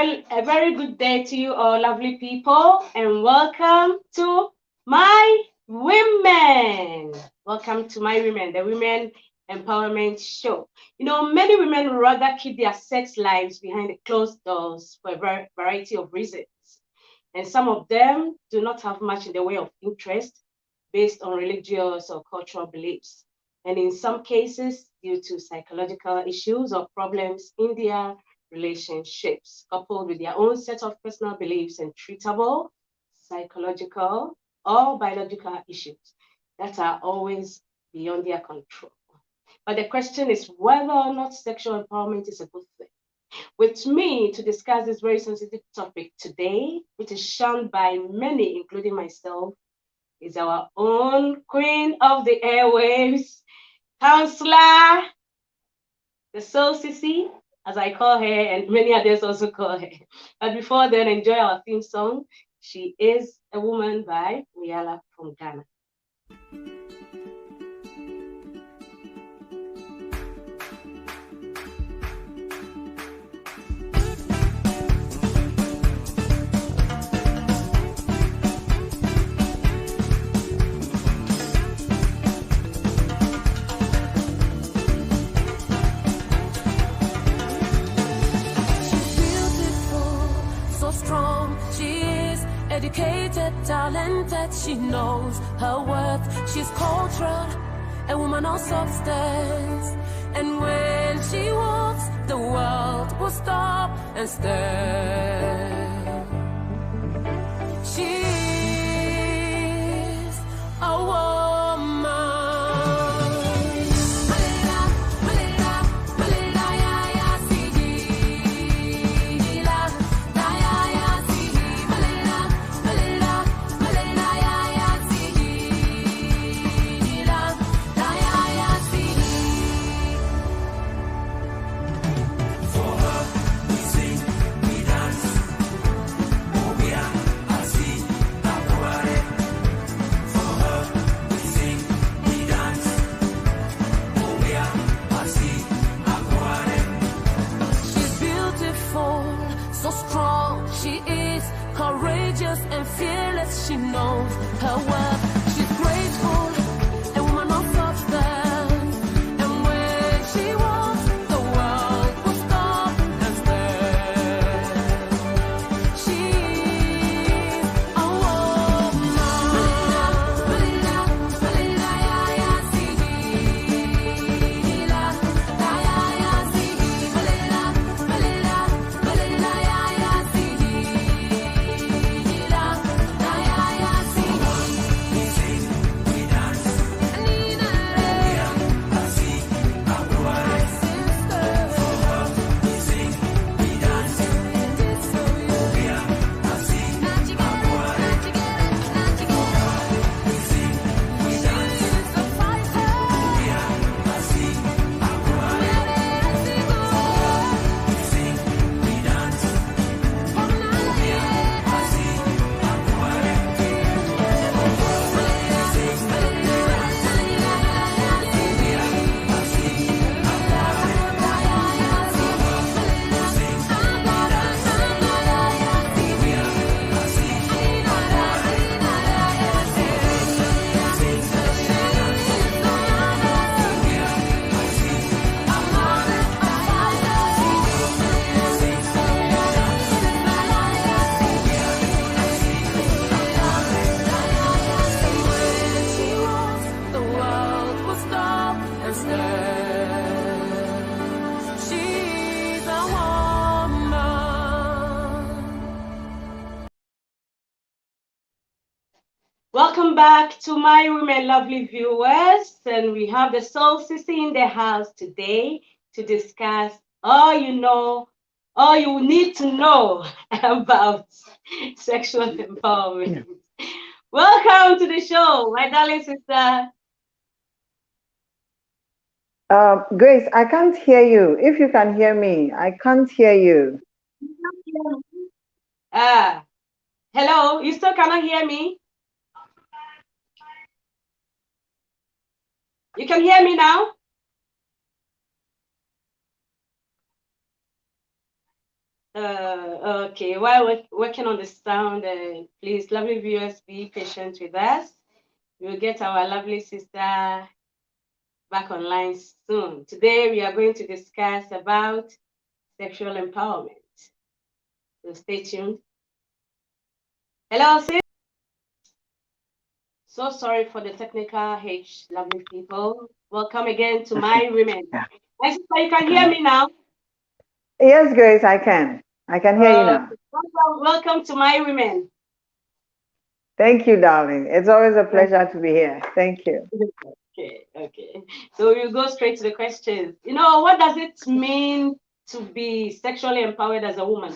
a very good day to you all, lovely people, and welcome to My Women. Welcome to My Women, the Women Empowerment Show. You know, many women would rather keep their sex lives behind the closed doors for a variety of reasons. And some of them do not have much in the way of interest based on religious or cultural beliefs. And in some cases, due to psychological issues or problems in their relationships, coupled with their own set of personal beliefs and treatable psychological or biological issues that are always beyond their control. But the question is whether or not sexual empowerment is a good thing. With me to discuss this very sensitive topic today, which is shunned by many, including myself, is our own queen of the airwaves, counselor, the Soul Sissy, as I call her, and many others also call her. But before then, enjoy our theme song. She is a Woman by Riala from Ghana. Educated, talented, she knows her worth. She's cultural, a woman of substance. And when she walks, the world will stop and stare. She's a woman. And fearless, she knows her worth. She's graceful, a woman of substance. And when she walks, the world will stop and stare. She's a woman. Welcome back to My Women, lovely viewers. And we have the Soul Sissy in the house today to discuss all you need to know about sexual empowerment. Welcome to the show, my darling sister. Grace, I can't hear you. If you can hear me, I can't hear you. Hello, you still cannot hear me? You can hear me now? Okay, while we're working on the sound, please, lovely viewers, be patient with us. We'll get our lovely sister back online soon. Today, we are going to discuss about sexual empowerment. So stay tuned. Hello, sis. So sorry for the technical hitch, lovely people. Welcome again to MyWomen. Yeah. My sister, you can hear me now? Yes, Grace, I can. I can hear you now. Welcome to MyWomen. Thank you, darling. It's always a pleasure to be here. Thank you. Okay. So we'll go straight to the questions. What does it mean to be sexually empowered as a woman?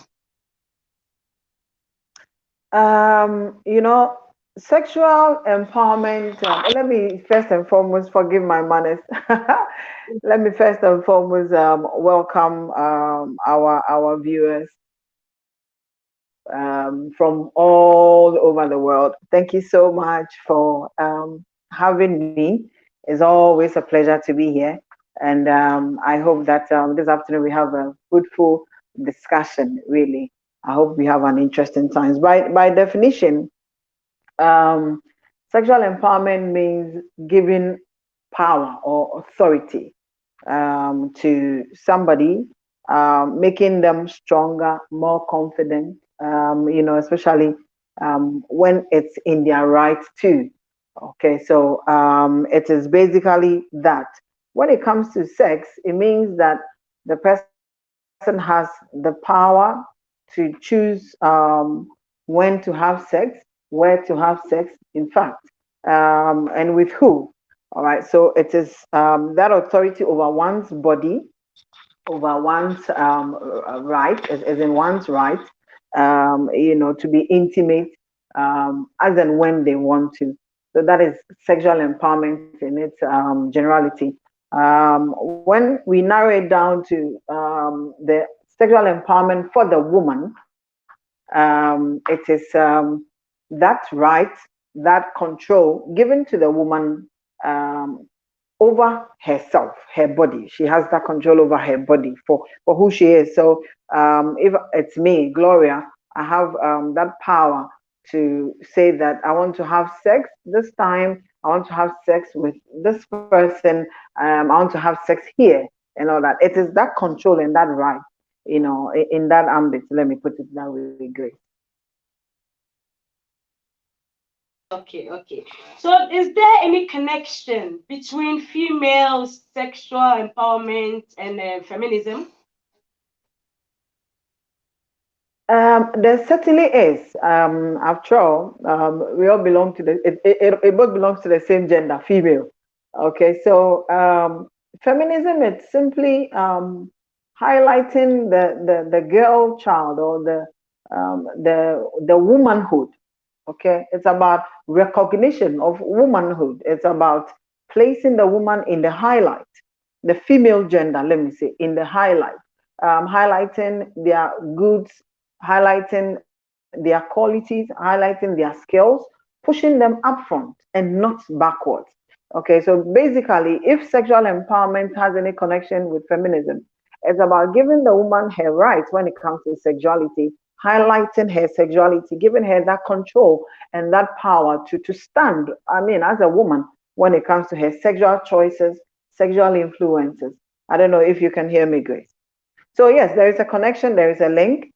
You know, sexual empowerment. Let me first and foremost forgive my manners. Let me first and foremost welcome our viewers from all over the world. Thank you so much for having me. It's always a pleasure to be here. And I hope that this afternoon we have a fruitful discussion, really. I hope we have an interesting time. By definition, um, sexual empowerment means giving power or authority to somebody, making them stronger, more confident, especially when it's in their right too. Okay, so it is basically that. When it comes to sex, it means that the person has the power to choose when to have sex, where to have sex, in fact, and with who. All right, so it is that authority over one's body, over one's right, as in one's right, to be intimate as and when they want to. So that is sexual empowerment in its generality. When we narrow it down to the sexual empowerment for the woman, it is that right, that control given to the woman um, over herself, her body. She has that control over her body for who she is. So if it's me, Gloria, I have that power to say that I want to have sex this time. I want to have sex with this person. I want to have sex here and all that. It is that control and that right, in that ambit. Let me put it that way, Grace. Okay. So is there any connection between female sexual empowerment and feminism? There certainly is. After all, we all belong to it both belongs to the same gender, female. Okay, so feminism, it's simply highlighting the girl child or the womanhood. Okay, it's about recognition of womanhood. It's about placing the woman in the highlight, the female gender, let me say, in the highlight, highlighting their goods, highlighting their qualities, highlighting their skills, pushing them up front and not backwards. Okay, so basically, if sexual empowerment has any connection with feminism, it's about giving the woman her rights when it comes to sexuality, highlighting her sexuality, giving her that control and that power to stand, I mean, as a woman, when it comes to her sexual choices, sexual influences. I don't know if you can hear me, Grace. So yes, there is a connection, there is a link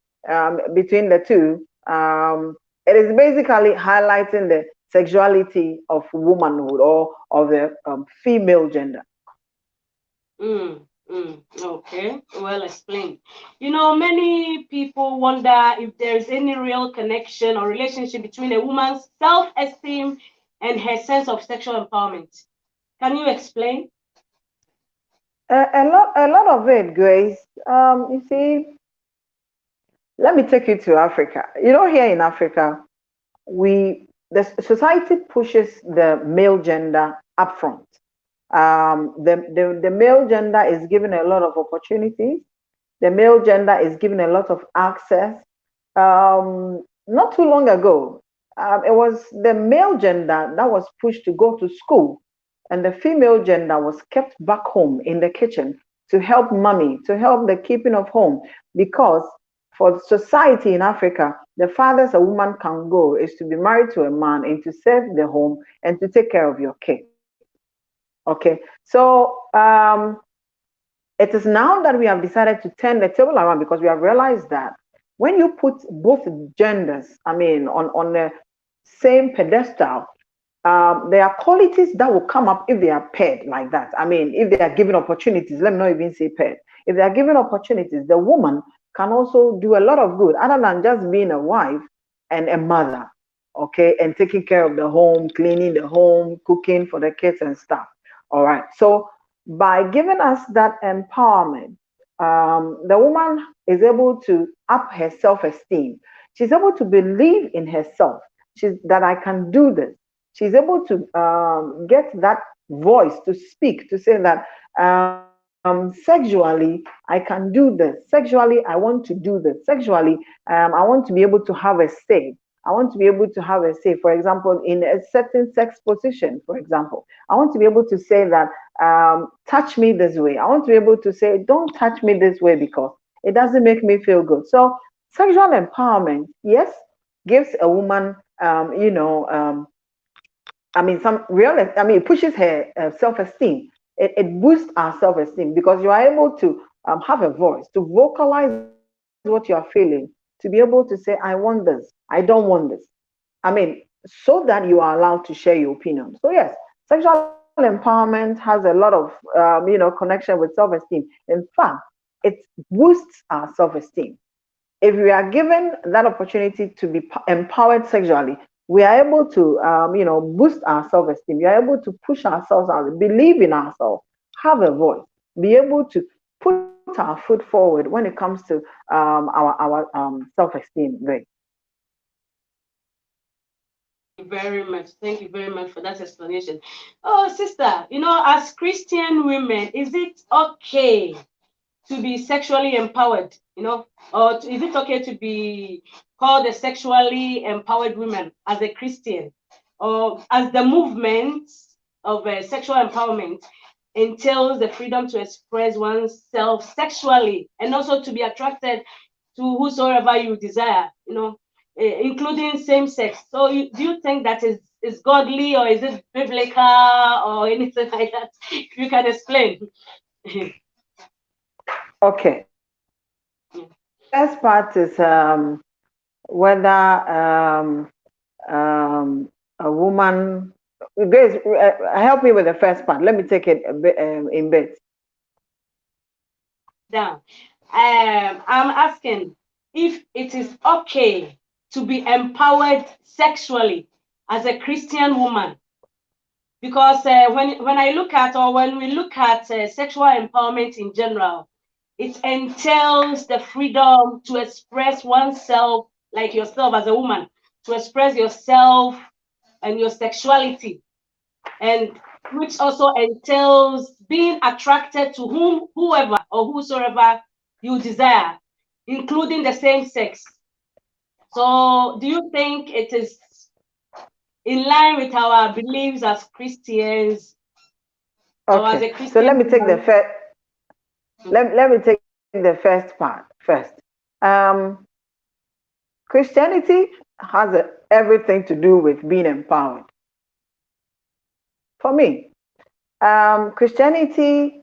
between the two. It is basically highlighting the sexuality of womanhood or of the female gender. Okay, well explained. Many people wonder if there is any real connection or relationship between a woman's self-esteem and her sense of sexual empowerment. Can you explain? A lot of it, Grace. You see, let me take you to Africa. Here in Africa, the society pushes the male gender up front. The male gender is given a lot of opportunities. The male gender is given a lot of access. Not too long ago, it was the male gender that was pushed to go to school, and the female gender was kept back home in the kitchen to help mommy, to help the keeping of home, because for society in Africa, the farthest a woman can go is to be married to a man and to serve the home and to take care of your kids. Okay, so it is now that we have decided to turn the table around because we have realized that when you put both genders, I mean, on the same pedestal, there are qualities that will come up if they are paired like that. I mean, if they are given opportunities, let me not even say paired. If they are given opportunities, the woman can also do a lot of good other than just being a wife and a mother, okay, and taking care of the home, cleaning the home, cooking for the kids and stuff. All right. So by giving us that empowerment, the woman is able to up her self-esteem. She's able to believe in herself. She's that I can do this. She's able to get that voice to speak, to say that sexually I can do this. Sexually I want to do this. Sexually I want to be able to have a say. I want to be able to have a say, for example, in a certain sex position, for example. I want to be able to say that, touch me this way. I want to be able to say, don't touch me this way because it doesn't make me feel good. So, sexual empowerment, yes, gives a woman, I mean, it pushes her self-esteem. It boosts our self-esteem because you are able to have a voice, to vocalize what you are feeling, to be able to say, I want this, I don't want this. I mean, so that you are allowed to share your opinion. So yes, sexual empowerment has a lot of, connection with self-esteem. In fact, it boosts our self-esteem. If we are given that opportunity to be empowered sexually, we are able to, boost our self-esteem. We are able to push ourselves out, believe in ourselves, have a voice, be able to put our foot forward when it comes to our self-esteem. Right. Very much. Thank you very much for that explanation. Oh, sister, as Christian women, is it okay to be sexually empowered? Or is it okay to be called a sexually empowered woman as a Christian, or as the movement of sexual empowerment entails the freedom to express oneself sexually and also to be attracted to whosoever you desire, including same sex. So do you think that is godly, or is it biblical, or anything like that? You can explain. Okay. First part is whether a woman. Grace, help me with the first part. Let me take it a bit in bits. Down. I'm asking if it is okay to be empowered sexually as a Christian woman, because when I look at, or when we look at sexual empowerment in general, it entails the freedom to express oneself, like yourself as a woman, to express yourself and your sexuality, and which also entails being attracted to whoever or whosoever you desire, including the same sex. So do you think it is in line with our beliefs as Christians? Okay. Or as a Christian So let me take the woman? first. Let me take the first part first. Um, Christianity has everything to do with being empowered. For me, Christianity,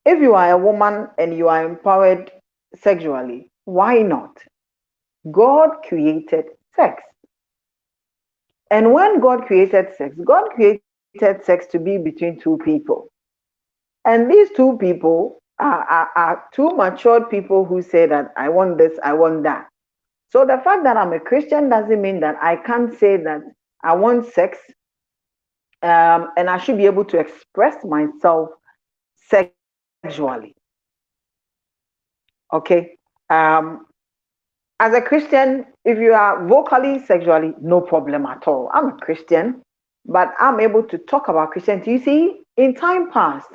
if you are a woman and you are empowered sexually, why not? God created sex. And when God created sex to be between two people. And these two people are two matured people who say that I want this, I want that. So the fact that I'm a Christian doesn't mean that I can't say that I want sex, and I should be able to express myself sexually. Okay. As a Christian, if you are vocally sexually, no problem at all. I'm a Christian, but I'm able to talk about Christianity. You see, in time past,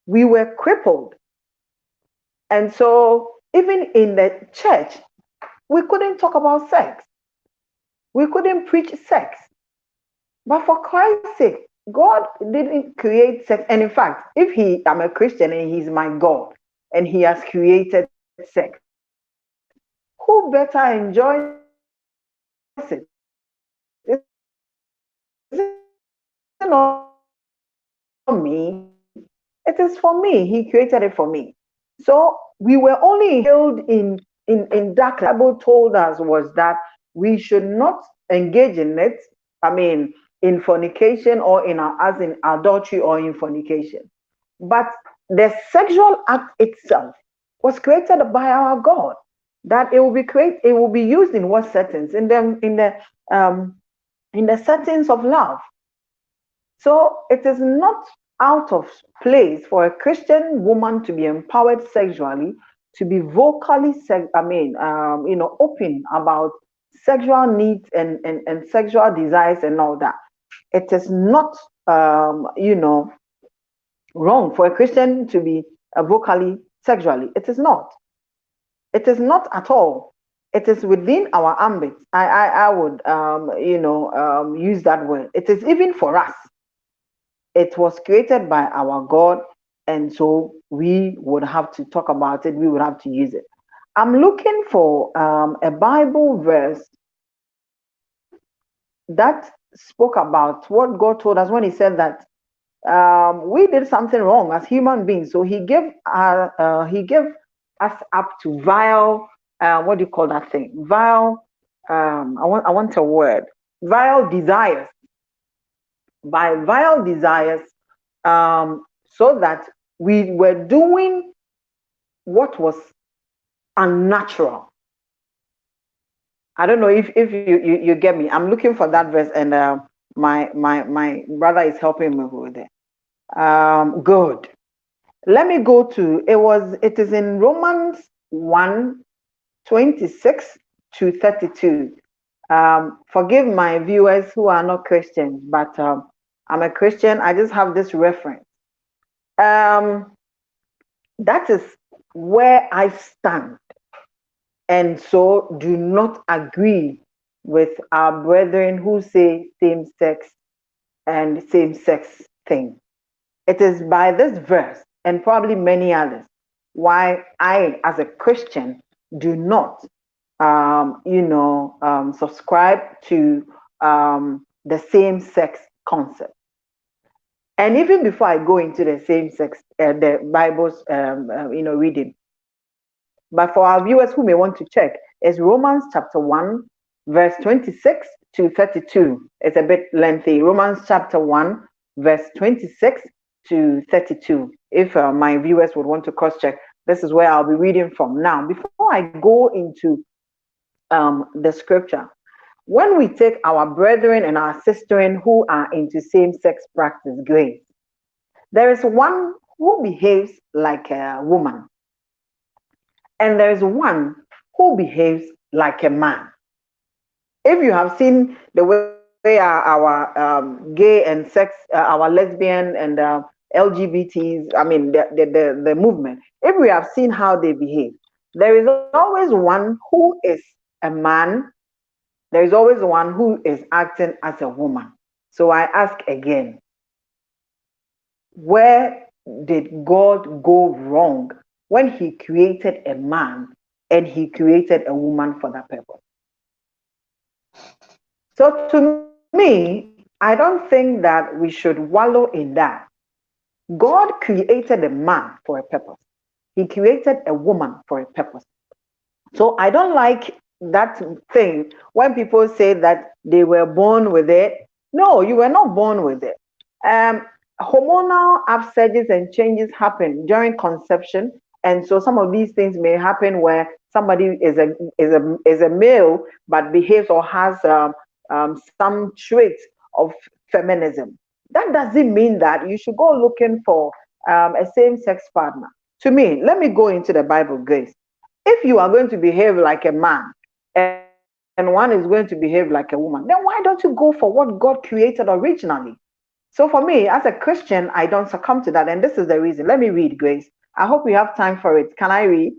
we were crippled. And so, even in the church, we couldn't talk about sex. We couldn't preach sex. But for Christ's sake, God didn't create sex. And in fact, if I'm a Christian and He's my God and He has created sex, who who better enjoys it? Is it not me? It is for me. He created it for me. So we were only inhaled in darkness. The Bible told us was that we should not engage in it. I mean, in fornication or as in adultery or in fornication. But the sexual act itself was created by our God. That it will be used in what settings? Um in the settings of love. So it is not out of place for a Christian woman to be empowered sexually, to be vocally, open about sexual needs and sexual desires and all that. It is not, wrong for a Christian to be vocally sexually. It is not. It is not at all. It is within our ambit. I would, use that word. It is even for us. It was created by our God, and so we would have to talk about it. We would have to use it. I'm looking for a Bible verse that spoke about what God told us when He said that we did something wrong as human beings. So He gave us up to vile. What do you call that thing? Vile. I want a word. Vile desires. By vile desires, so that we were doing what was unnatural. I don't know if you get me. I'm looking for that verse, and my brother is helping me with it. Good. Let me go to it is in Romans 1:26-32. Forgive my viewers who are not Christians, but I'm a Christian. I just have this reference. That is where I stand, and so do not agree with our brethren who say same-sex and same-sex thing. It is by this verse and probably many others why I, as a Christian, do not, subscribe to the same-sex concept. And even before I go into the same-sex, the Bible's, reading, but for our viewers who may want to check, is Romans chapter 1, verse 26-32. It's a bit lengthy. Romans chapter 1, verse 26-32. If my viewers would want to cross-check, this is where I'll be reading from. Now, before I go into the scripture, when we take our brethren and our sisters who are into same-sex practice, grace, there is one who behaves like a woman, and there is one who behaves like a man. If you have seen the way our gay and sex, our lesbian and LGBTs, I mean the movement, if we have seen how they behave, there is always one who is a man. There is always one who is acting as a woman. So I ask again, where did God go wrong when He created a man and He created a woman for that purpose? So to me, I don't think that we should wallow in that. God created a man for a purpose. He created a woman for a purpose. So I don't like that thing when people say that they were born with it. No, you were not born with it. Hormonal upsurges and changes happen during conception, and so some of these things may happen where somebody is a male but behaves or has some traits of feminism. That doesn't mean that you should go looking for a same-sex partner. To me, let me go into the Bible, Grace. If you are going to behave like a man and one is going to behave like a woman, then why don't you go for what God created originally? So for me, as a Christian, I don't succumb to that, and this is the reason. Let me read, Grace. I hope we have time for it. Can I read?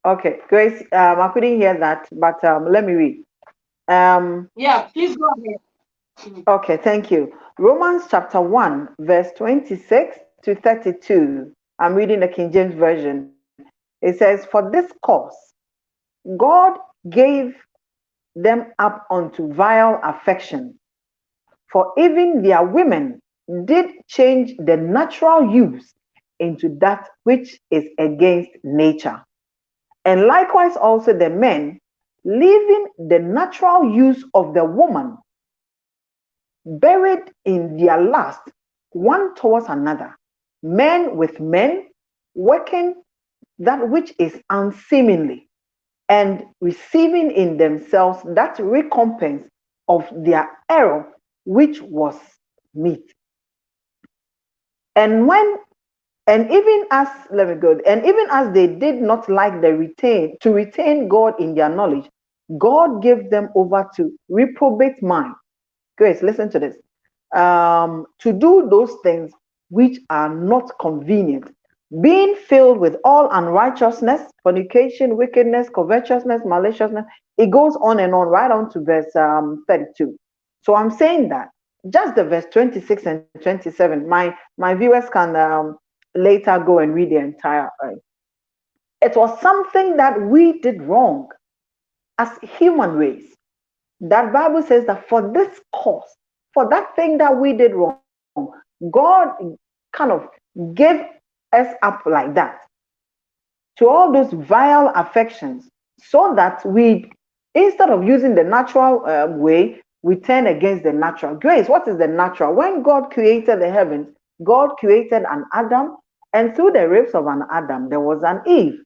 Okay, Grace, I couldn't hear that, but let me read. Yeah, please go ahead. Okay, thank you. Romans chapter 1, verse 26-32. I'm reading the King James Version. It says, for this cause, God gave them up unto vile affection, for even their women did change the natural use into that which is against nature. And likewise also the men, leaving the natural use of the woman, buried in their lust one towards another, men with men, working that which is unseemly, and receiving in themselves that recompense of their error which was meet. And when and even as let me go, and even as they did not like the retain God in their knowledge, God gave them over to reprobate mind. Grace, listen to this. To do those things which are not convenient, being filled with all unrighteousness, fornication, wickedness, covetousness, maliciousness. It goes on and on, right on to verse 32. So I'm saying that just the verse 26 and 27, my viewers can later go and read the entire. It was something that we did wrong as human race. That Bible says that for this cause, for that thing that we did wrong, God kind of gave us up like that to all those vile affections, so that we, instead of using the natural way, we turn against the natural. Grace, what is the natural? When God created the heavens, God created an Adam, and through the ribs of an Adam, there was an Eve.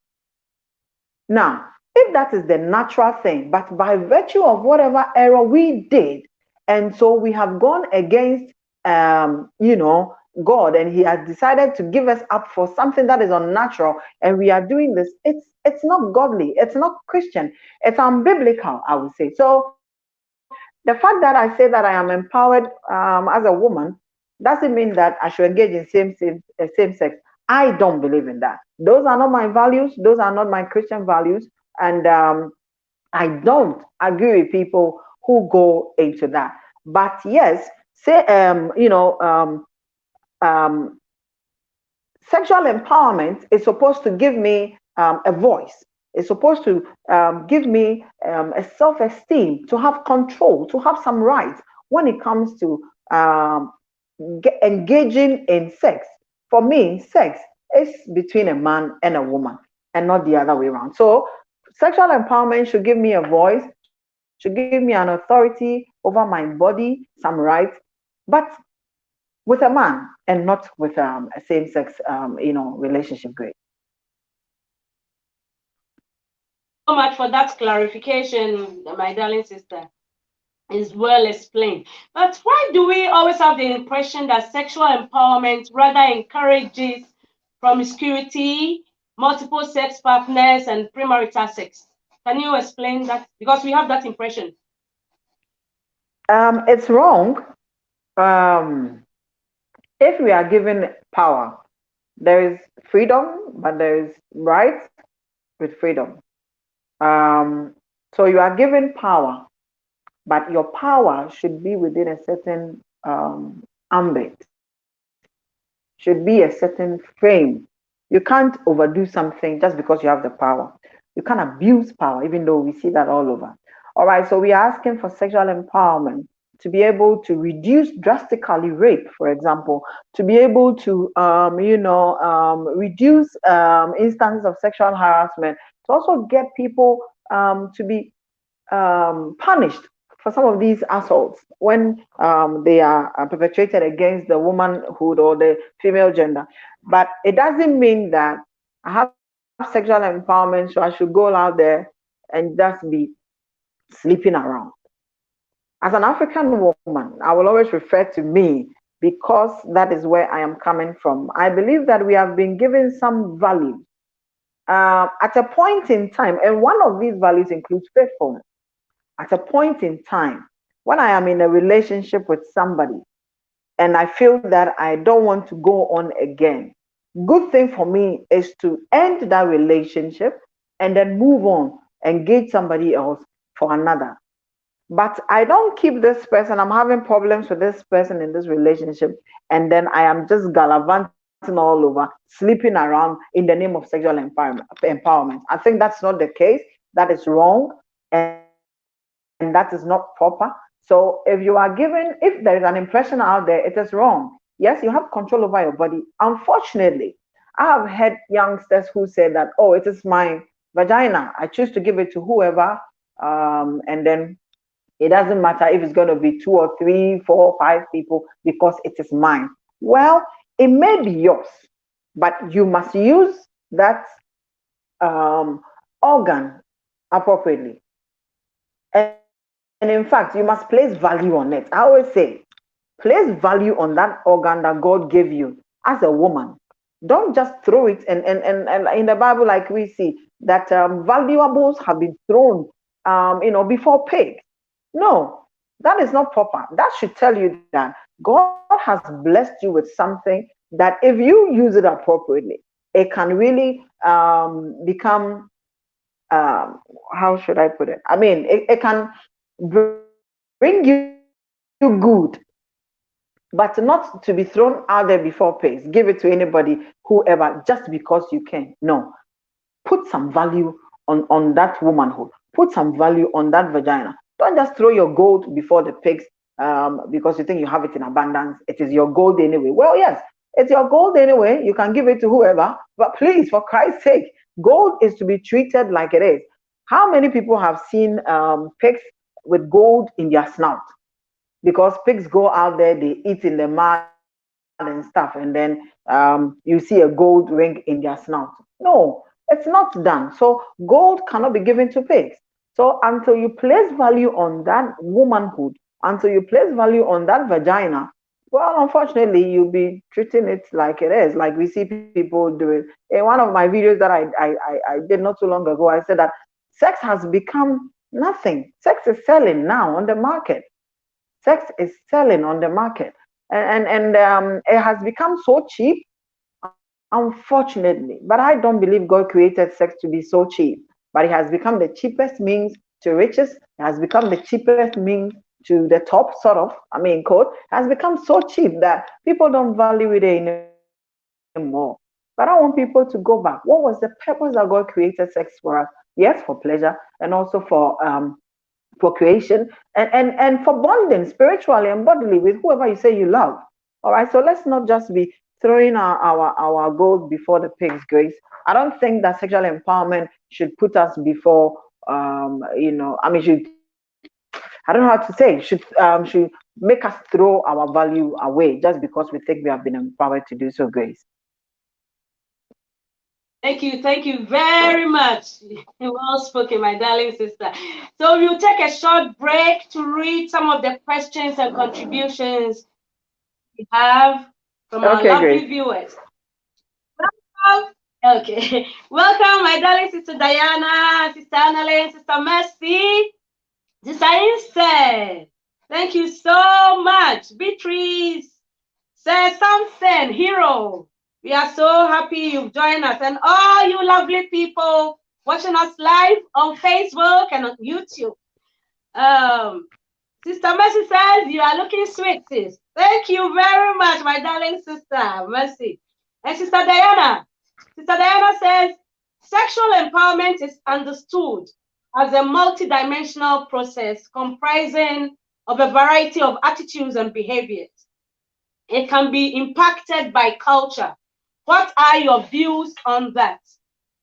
Now, if that is the natural thing, but by virtue of whatever error we did, and so we have gone against, God, and He has decided to give us up for something that is unnatural, and we are doing this. It's not godly. It's not Christian. It's unbiblical, I would say. So the fact that I say that I am empowered as a woman doesn't mean that I should engage in same sex. I don't believe in that. Those are not my values. Those are not my Christian values. And I don't agree with people who go into that. But yes, say, sexual empowerment is supposed to give me a voice. It's supposed to give me a self-esteem, to have control, to have some rights when it comes to engaging in sex. For me, sex is between a man and a woman, and not the other way around. So sexual empowerment should give me a voice, should give me an authority over my body, some rights, but with a man and not with a same-sex, relationship. Great. So much for that clarification, my darling sister. Is well explained. But why do we always have the impression that sexual empowerment rather encourages promiscuity, multiple sex partners, and premarital sex? Can you explain that? Because we have that impression. It's wrong. If we are given power, there is freedom, but there is rights with freedom. So you are given power, but your power should be within a certain ambit, should be a certain frame. You can't overdo something just because you have the power. You can't abuse power, even though we see that all over. All right, so we are asking for sexual empowerment to be able to reduce drastically rape, for example, to be able to, reduce instances of sexual harassment, to also get people to be punished for some of these assaults when they are perpetrated against the womanhood or the female gender. But it doesn't mean that I have sexual empowerment, so I should go out there and just be sleeping around. As an African woman, I will always refer to me because that is where I am coming from. I believe that we have been given some values at a point in time, and one of these values includes faithfulness. At a point in time, when I am in a relationship with somebody and I feel that I don't want to go on again, good thing for me is to end that relationship and then move on, engage somebody else for another. But I don't keep this person. I'm having problems with this person in this relationship, and then I am just gallivanting all over, sleeping around in the name of sexual empowerment. I think that's not the case. That is wrong, and that is not proper. So if you are given, if there is an impression out there, it is wrong. Yes, you have control over your body. Unfortunately, I have heard youngsters who say that, oh, it is my vagina. I choose to give it to whoever, and then it doesn't matter if it's going to be two or three, four, five people because it is mine. Well, it may be yours, but you must use that um, organ appropriately. And in fact, you must place value on it. I always say, place value on that organ that God gave you as a woman. Don't just throw it. And in the Bible, like we see, that valuables have been thrown, before pigs. No, that is not proper. That should tell you that God has blessed you with something that if you use it appropriately, it can really become, how should I put it? I mean, it can bring you good, but not to be thrown out there before pigs. Give it to anybody, whoever, just because you can. No, put some value on that womanhood. Put some value on that vagina. Don't just throw your gold before the pigs because you think you have it in abundance. It is your gold anyway. Well, yes, it's your gold anyway. You can give it to whoever, but please, for Christ's sake, gold is to be treated like it is. How many people have seen pigs with gold in their snout? Because pigs go out there, they eat in the mud and stuff, and then you see a gold ring in their snout. No, it's not done. So gold cannot be given to pigs. So until you place value on that womanhood, until you place value on that vagina, well, unfortunately, you'll be treating it like it is, like we see people do it. In one of my videos that I did not too long ago, I said that sex has become nothing. Sex is selling now on the market. Sex is selling on the market, and it has become so cheap, unfortunately. But I don't believe God created sex to be so cheap. But it has become the cheapest means to riches. It has become the cheapest means to the top, sort of. I mean, quote, has become so cheap that people don't value it anymore. But I want people to go back. What was the purpose that God created sex for us? Yes, for pleasure, and also for procreation, and for bonding spiritually and bodily with whoever you say you love. All right, so let's not just be throwing our gold before the pig's grace. I don't think that sexual empowerment should put us before, I mean, I don't know how to say, should make us throw our value away just because we think we have been empowered to do so, Grace. Thank you very much. Well spoken, my darling sister. So we'll take a short break to read some of the questions and contributions we have from our lovely Grace. Viewers. Welcome. Okay. Welcome, my darling sister Diana, sister Annalyn, sister Mercy, sister Instead. Thank you so much. Beatrice, Sir Samson, Hero. We are so happy you've joined us, and all you lovely people watching us live on Facebook and on YouTube. Sister Mercy says you are looking sweet, sis. Thank you very much, my darling sister Mercy. And Sister Diana says sexual empowerment is understood as a multidimensional process comprising of a variety of attitudes and behaviors. It can be impacted by culture. What are your views on that?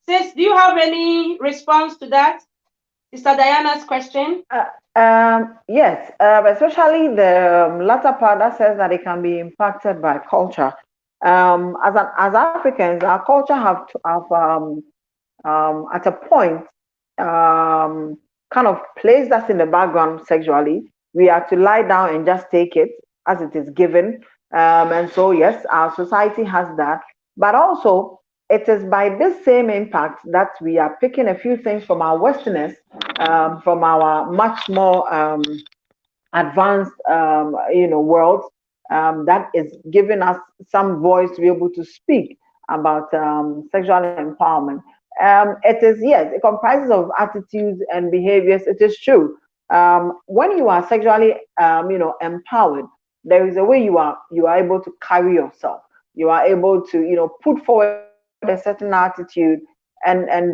Sis, do you have any response to that? Sister Diana's question? Yes, especially the latter part that says that it can be impacted by culture. As Africans, our culture have at a point kind of placed us in the background sexually. We are to lie down and just take it as it is given. And so, yes, our society has that. But also, it is by this same impact that we are picking a few things from our Westerners, from our much more advanced, world, that is giving us some voice to be able to speak about sexual empowerment. It is, yes, it comprises of attitudes and behaviors. It is true. When you are sexually, empowered, there is a way you are able to carry yourself. You are able to, put forward a certain attitude, and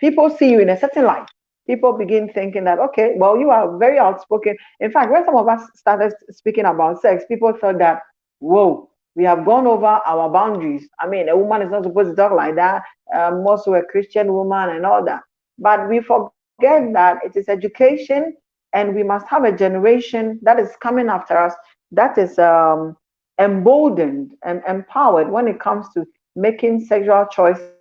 people see you in a certain light. People begin thinking that, okay, well, you are very outspoken. In fact, when some of us started speaking about sex, people thought that, whoa, we have gone over our boundaries. I mean, a woman is not supposed to talk like that. Also a Christian woman and all that. But we forget that it is education, and we must have a generation that is coming after us that is emboldened and empowered when it comes to making sexual choices,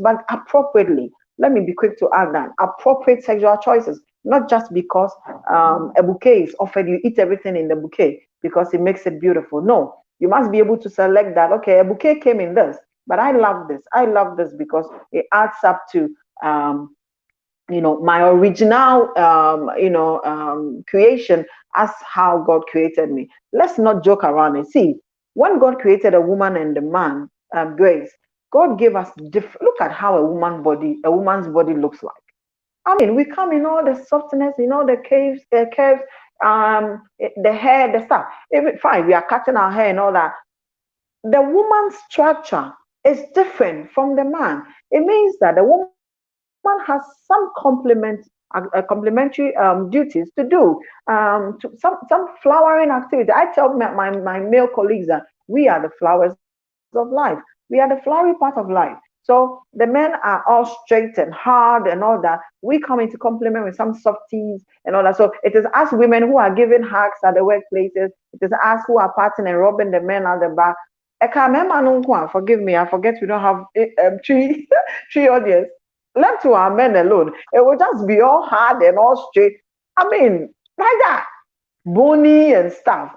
but appropriately. Let me be quick to add that appropriate sexual choices, not just because a bouquet is offered, you eat everything in the bouquet because it makes it beautiful. No, you must be able to select that. Okay, a bouquet came in this, but I love this. I love this because it adds up to my original creation as how God created me. Let's not joke around and see. When God created a woman and a man, Grace, God gave us different. Look at how a woman's body looks like. I mean, we come in all the softness, in all the curves, the hair, the stuff. Even fine, we are cutting our hair and all that. The woman's structure is different from the man. It means that the woman has some complementary duties to do, to some flowering activity. I tell my male colleagues that we are the flowers of life. We are the flowery part of life. So the men are all straight and hard and all that. We come into complement with some softies and all that. So it is us women who are giving hugs at the workplaces. It is us who are partying and robbing the men at the back. Forgive me, I forget we don't have three audience. Left to our men alone, it will just be all hard and all straight. I mean, like that, bony and stuff.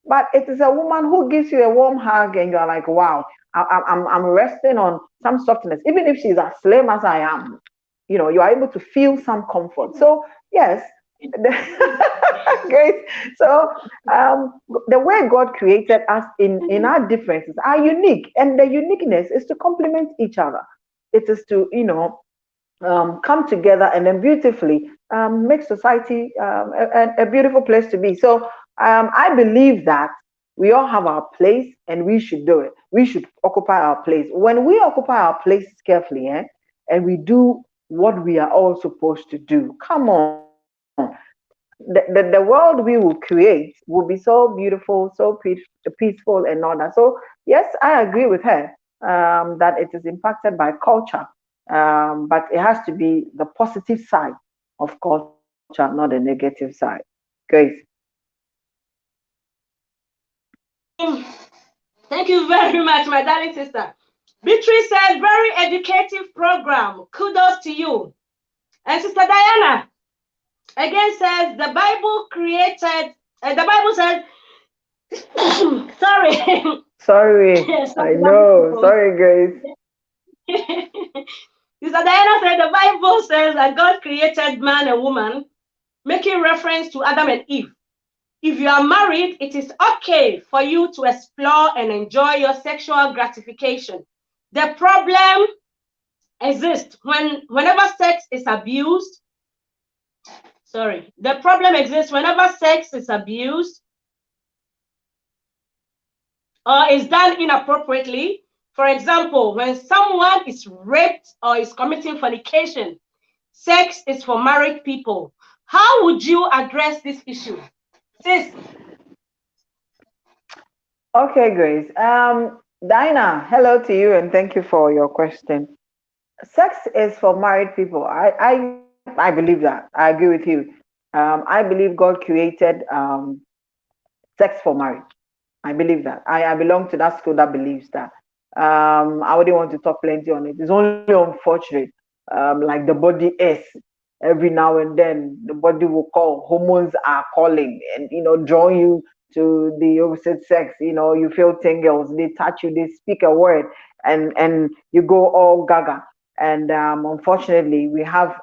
But it is a woman who gives you a warm hug, and you're like, wow, I'm resting on some softness, even if she's as slim as I am. You are able to feel some comfort. So yes, great. So the way God created us in our differences are unique, and the uniqueness is to complement each other. It is to come together and then beautifully make society a beautiful place to be. So I believe that we all have our place and we should do it. We should occupy our place. When we occupy our places carefully, and we do what we are all supposed to do, come on. The world we will create will be so beautiful, so peaceful, and all that. So, yes, I agree with her that it is impacted by culture, but it has to be the positive side of culture, not the negative side. Grace. Thank you very much, my darling sister. Beatrice says, very educative program. Kudos to you. And Sister Diana again says, the Bible says, sorry. Sorry, I know. Sorry, Grace. Sister Diana said, the Bible says that God created man and woman, making reference to Adam and Eve. If you are married, it is okay for you to explore and enjoy your sexual gratification. The problem exists whenever sex is abused. Sorry. The problem exists whenever sex is abused or is done inappropriately. For example, when someone is raped or is committing fornication, sex is for married people. How would you address this issue? Sis. Okay, Grace. Dinah, hello to you and thank you for your question. Sex is for married people. I believe that. I agree with you. I believe God created sex for marriage. I believe that. I belong to that school that believes that. I wouldn't want to talk plenty on it. It's only unfortunate, like the body is. Every now and then, the body will call. Hormones are calling, and drawing you to the opposite sex. You feel tingles. They touch you. They speak a word, and you go all gaga. And unfortunately, we have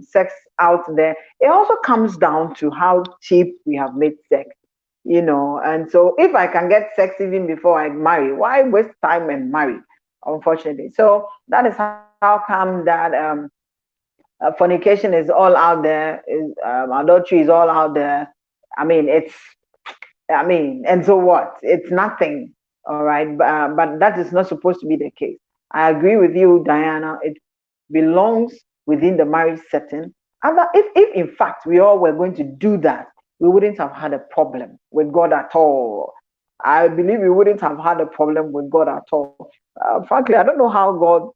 sex out there. It also comes down to how cheap we have made sex. And so if I can get sex even before I marry, why waste time and marry? Unfortunately. So that is how come that fornication is all out there, adultery is all out there. I mean, it's I mean, and so what? It's nothing, all right. But that is not supposed to be the case. I agree with you, Diana. It belongs within the marriage setting. If in fact we all were going to do that, we wouldn't have had a problem with God at all. I believe we wouldn't have had a problem with God at all. Frankly, I don't know how God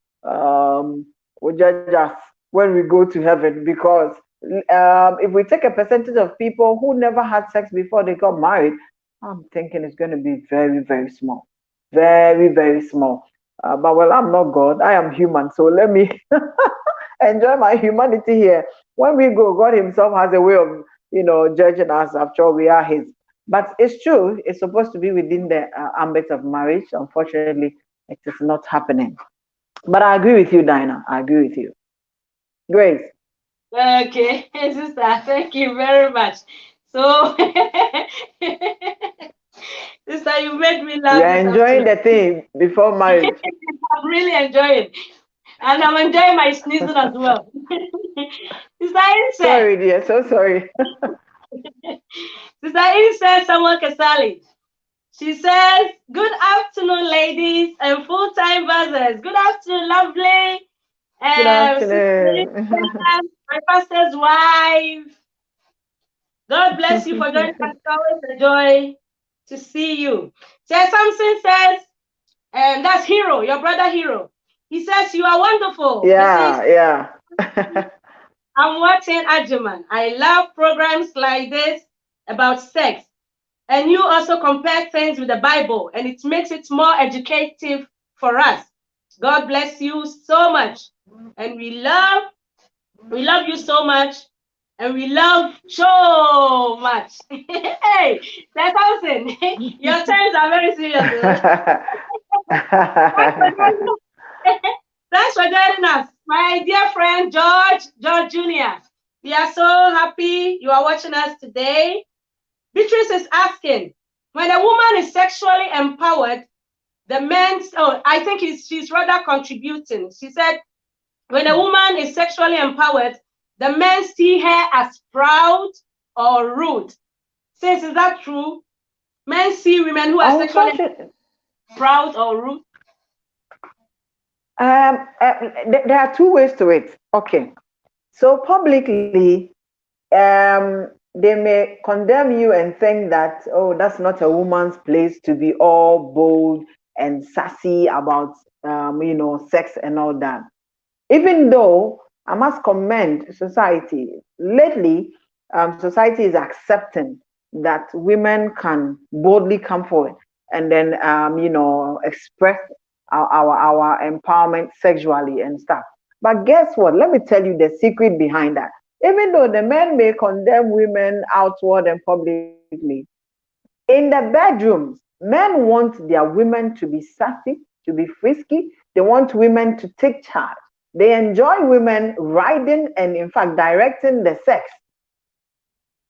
will judge us when we go to heaven, because if we take a percentage of people who never had sex before they got married, I'm thinking it's going to be very, very small. Very, very small. But well, I'm not God. I am human. So let me enjoy my humanity here. When we go, God Himself has a way of, judging us. After all, we are His. But it's true. It's supposed to be within the ambit of marriage. Unfortunately, it is not happening. But I agree with you, Dinah. I agree with you. Grace. Okay, sister, thank you very much. So, sister, you made me laugh You're this enjoying afternoon. the thing before marriage. I'm really enjoying, and I'm enjoying my sneezing as well. Sister Inse, Sorry, dear. So sorry. Sister Inse Samuel Kasali. She says, "Good afternoon, ladies and full-time buzzers. Good afternoon, lovely. Good Sister afternoon. Inse, my pastor's wife. God bless you for joining us. It's always a joy to see you." Sir Samson says, and that's Hero, your brother Hero. He says, "You are wonderful, Mrs. Yeah, yeah. I'm watching Ajuman. I love programs like this about sex. And you also compare things with the Bible, and it makes it more educative for us. God bless you so much. And we love you so much. And we love so much." Hey, that's something. Your terms are very serious. Thanks for joining us. My dear friend George Jr. We are so happy you are watching us today. Beatrice is asking, when a woman is sexually empowered, the men's, I think she's rather contributing. She said, when a woman is sexually empowered, the men see her as proud or rude. Sis, is that true? Men see women who are sexually proud or rude? There are two ways to it. Okay. So publicly, they may condemn you and think that, oh, that's not a woman's place to be all bold and sassy about, sex and all that. Even though I must commend society, lately, society is accepting that women can boldly come forward and then, express our empowerment sexually and stuff. But guess what? Let me tell you the secret behind that. Even though the men may condemn women outward and publicly, in the bedrooms, men want their women to be sassy, to be frisky. They want women to take charge. They enjoy women riding and, in fact, directing the sex.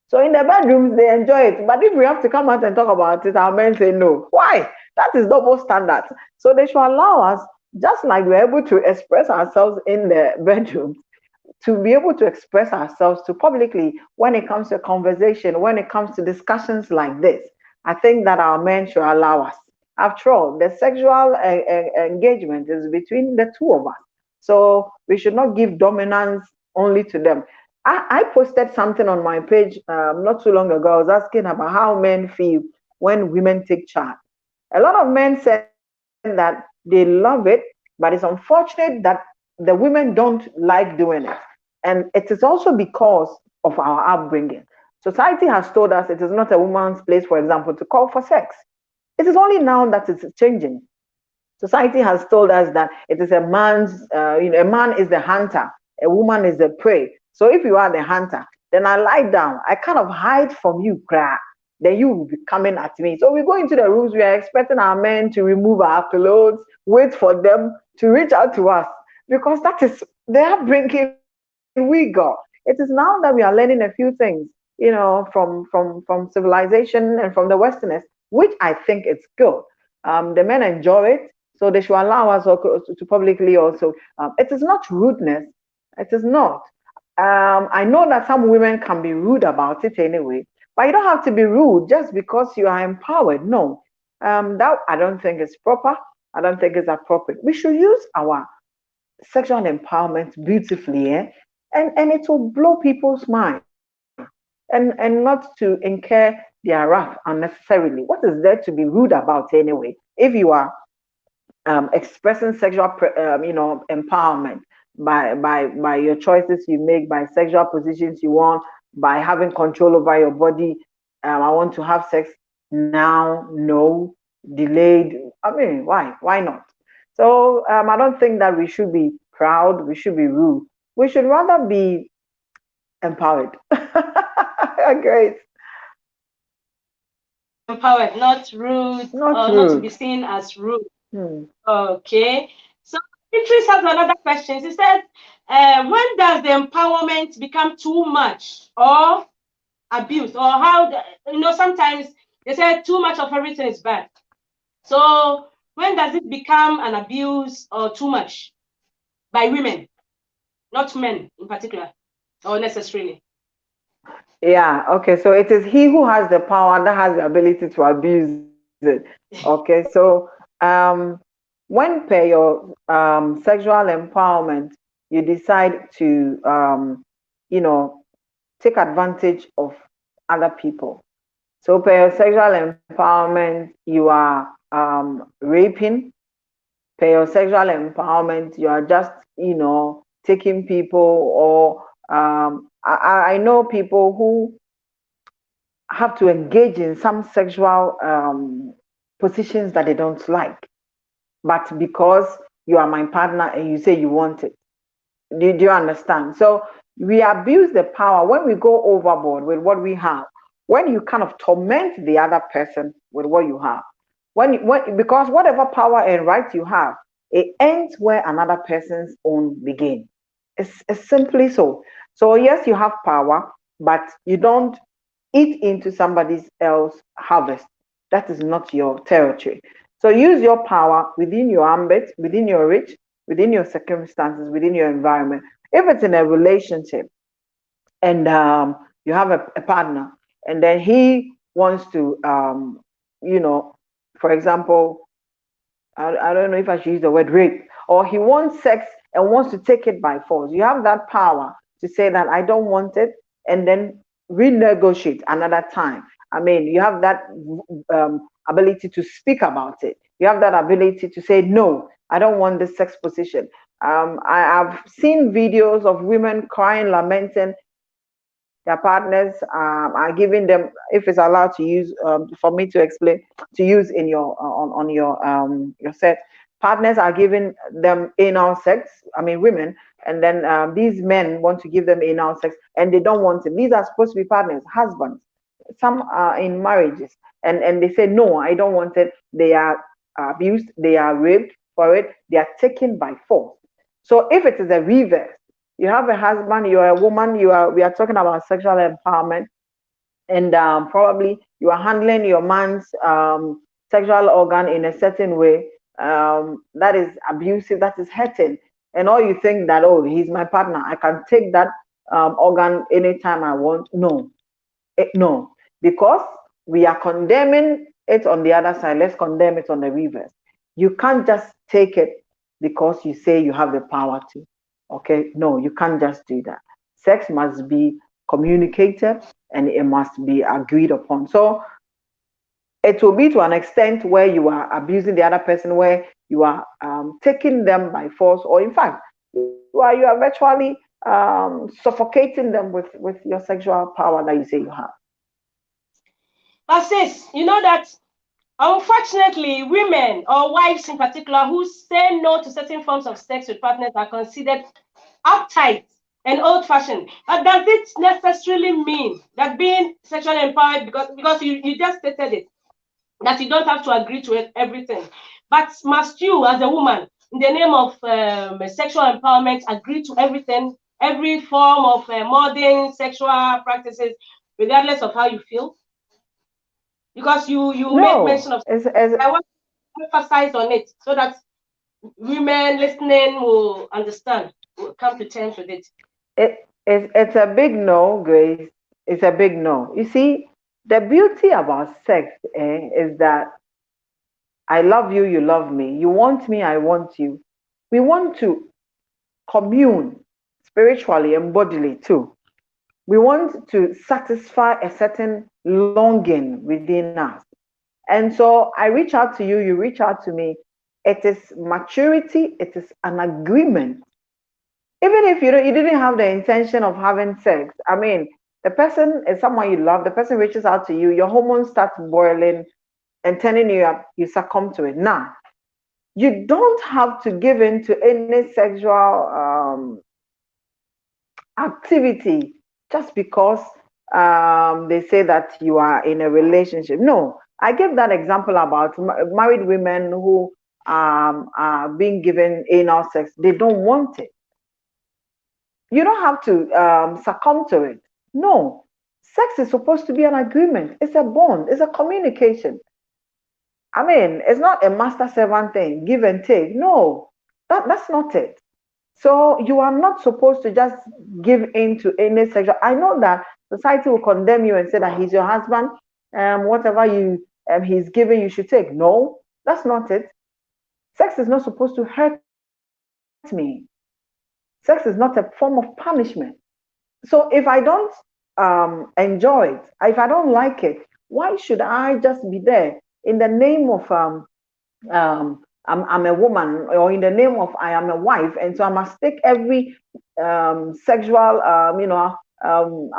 So in the bedrooms, they enjoy it. But if we have to come out and talk about it, our men say no. Why? That is double standards. So they should allow us, just like we're able to express ourselves in the bedrooms, to be able to express ourselves to publicly when it comes to conversation, when it comes to discussions like this. I think that our men should allow us. After all, the sexual engagement is between the two of us. So we should not give dominance only to them. I posted something on my page not too long ago. I was asking about how men feel when women take charge. A lot of men said that they love it, but it's unfortunate that the women don't like doing it. And it is also because of our upbringing. Society has told us it is not a woman's place, for example, to call for sex. It is only now that it's changing. Society has told us that it is a man's, a man is the hunter, a woman is the prey. So if you are the hunter, then I lie down. I kind of hide from you, cry. Then you will be coming at me. So we go into the rooms, we are expecting our men to remove our clothes, wait for them to reach out to us, because that is the upbringing we got. It is now that we are learning a few things, from civilization and from the Westerners, which I think it's good. The men enjoy it, so they should allow us to publicly also. It is not rudeness. It is not. I know that some women can be rude about it anyway, But you don't have to be rude just because you are empowered. No, that I don't think is proper. I don't think it's appropriate. We should use our sexual empowerment beautifully, and it will blow people's mind, and not to incur their wrath unnecessarily. What is there to be rude about anyway? If you are expressing sexual, empowerment by your choices you make, by sexual positions you want, by having control over your body. I want to have sex now, no, delayed. I mean, why not? So I don't think that we should be proud. We should be rude. We should rather be empowered. Great. Empowered, not rude, Not or not to be rude. seen as rude. Hmm. Okay. So Beatrice has another question. She said, when does the empowerment become too much or abuse? Or how, sometimes they say too much of everything is bad. So when does it become an abuse or too much by women, not men in particular, or necessarily? Yeah, okay. So it is he who has the power that has the ability to abuse it. Okay, so when per your sexual empowerment, you decide to you know take advantage of other people. So per your sexual empowerment, you are raping. Per your sexual empowerment, you are just taking people, or I know people who have to engage in some sexual positions that they don't like, but because you are my partner and you say you want it. Do you understand? So we abuse the power when we go overboard with what we have. When you kind of torment the other person with what you have, because whatever power and right you have, it ends where another person's own begin. It's simply so. So yes, you have power, but you don't eat into somebody else's harvest. That is not your territory. So use your power within your ambit, within your reach, within your circumstances, within your environment. If it's in a relationship and you have a partner, and then he wants to, for example, I don't know if I should use the word rape, or he wants sex and wants to take it by force. You have that power to say that I don't want it, and then renegotiate another time. I mean, you have that ability to speak about it. You have that ability to say, no, I don't want this sex position. I have seen videos of women crying, lamenting. Their partners are giving them, if it's allowed to use, for me to explain, to use in your on your set. Partners are giving them anal sex. I mean, women, and then these men want to give them anal sex, and they don't want it. These are supposed to be partners, husbands. Some are in marriages, and they say, no, I don't want it. They are abused, they are raped for it, they are taken by force. So if it is a reverse, you have a husband, you are a woman, we are talking about sexual empowerment, and probably you are handling your man's sexual organ in a certain way that is abusive, that is hurting, and all you think that, oh, he's my partner, I can take that organ anytime I want. No, no, because we are condemning it on the other side. Let's condemn it on the reverse. You can't just take it because you say you have the power to. Okay, no, you can't just do that. Sex must be communicated and it must be agreed upon. So it will be to an extent where you are abusing the other person, where you are taking them by force, or in fact, you are virtually suffocating them with your sexual power that you say you have. But sis, you know that unfortunately, women or wives in particular who say no to certain forms of sex with partners are considered uptight and old-fashioned. But does it necessarily mean that being sexually empowered, because you just stated it, that you don't have to agree to everything, but must you, as a woman, in the name of sexual empowerment, agree to everything, every form of modern sexual practices, regardless of how you feel? Because you made mention No, of, I want to emphasize on it so that women listening will understand, will come to terms with it. it's a big no, Grace. It's a big no. You see, the beauty about sex is that I love you, you love me. You want me, I want you. We want to commune spiritually and bodily too. We want to satisfy a certain longing within us. And so I reach out to you, you reach out to me. It is maturity, it is an agreement. Even if you didn't have the intention of having sex, I mean, the person is someone you love, the person reaches out to you, your hormones start boiling and turning you up, you succumb to it. Now, you don't have to give in to any sexual activity just because they say that you are in a relationship. No, I gave that example about married women who are being given anal sex. They don't want it. You don't have to succumb to it. No, sex is supposed to be an agreement. It's a bond. It's a communication. I mean, it's not a master servant thing, give and take. No, that's not it. So you are not supposed to just give in to any sexual. I know that society will condemn you and say that he's your husband, whatever you he's giving, you should take. No, that's not it. Sex is not supposed to hurt me. Sex is not a form of punishment. So if I don't enjoy it, if I don't like it, why should I just be there in the name of I'm a woman, or in the name of I am a wife, and so I must take every sexual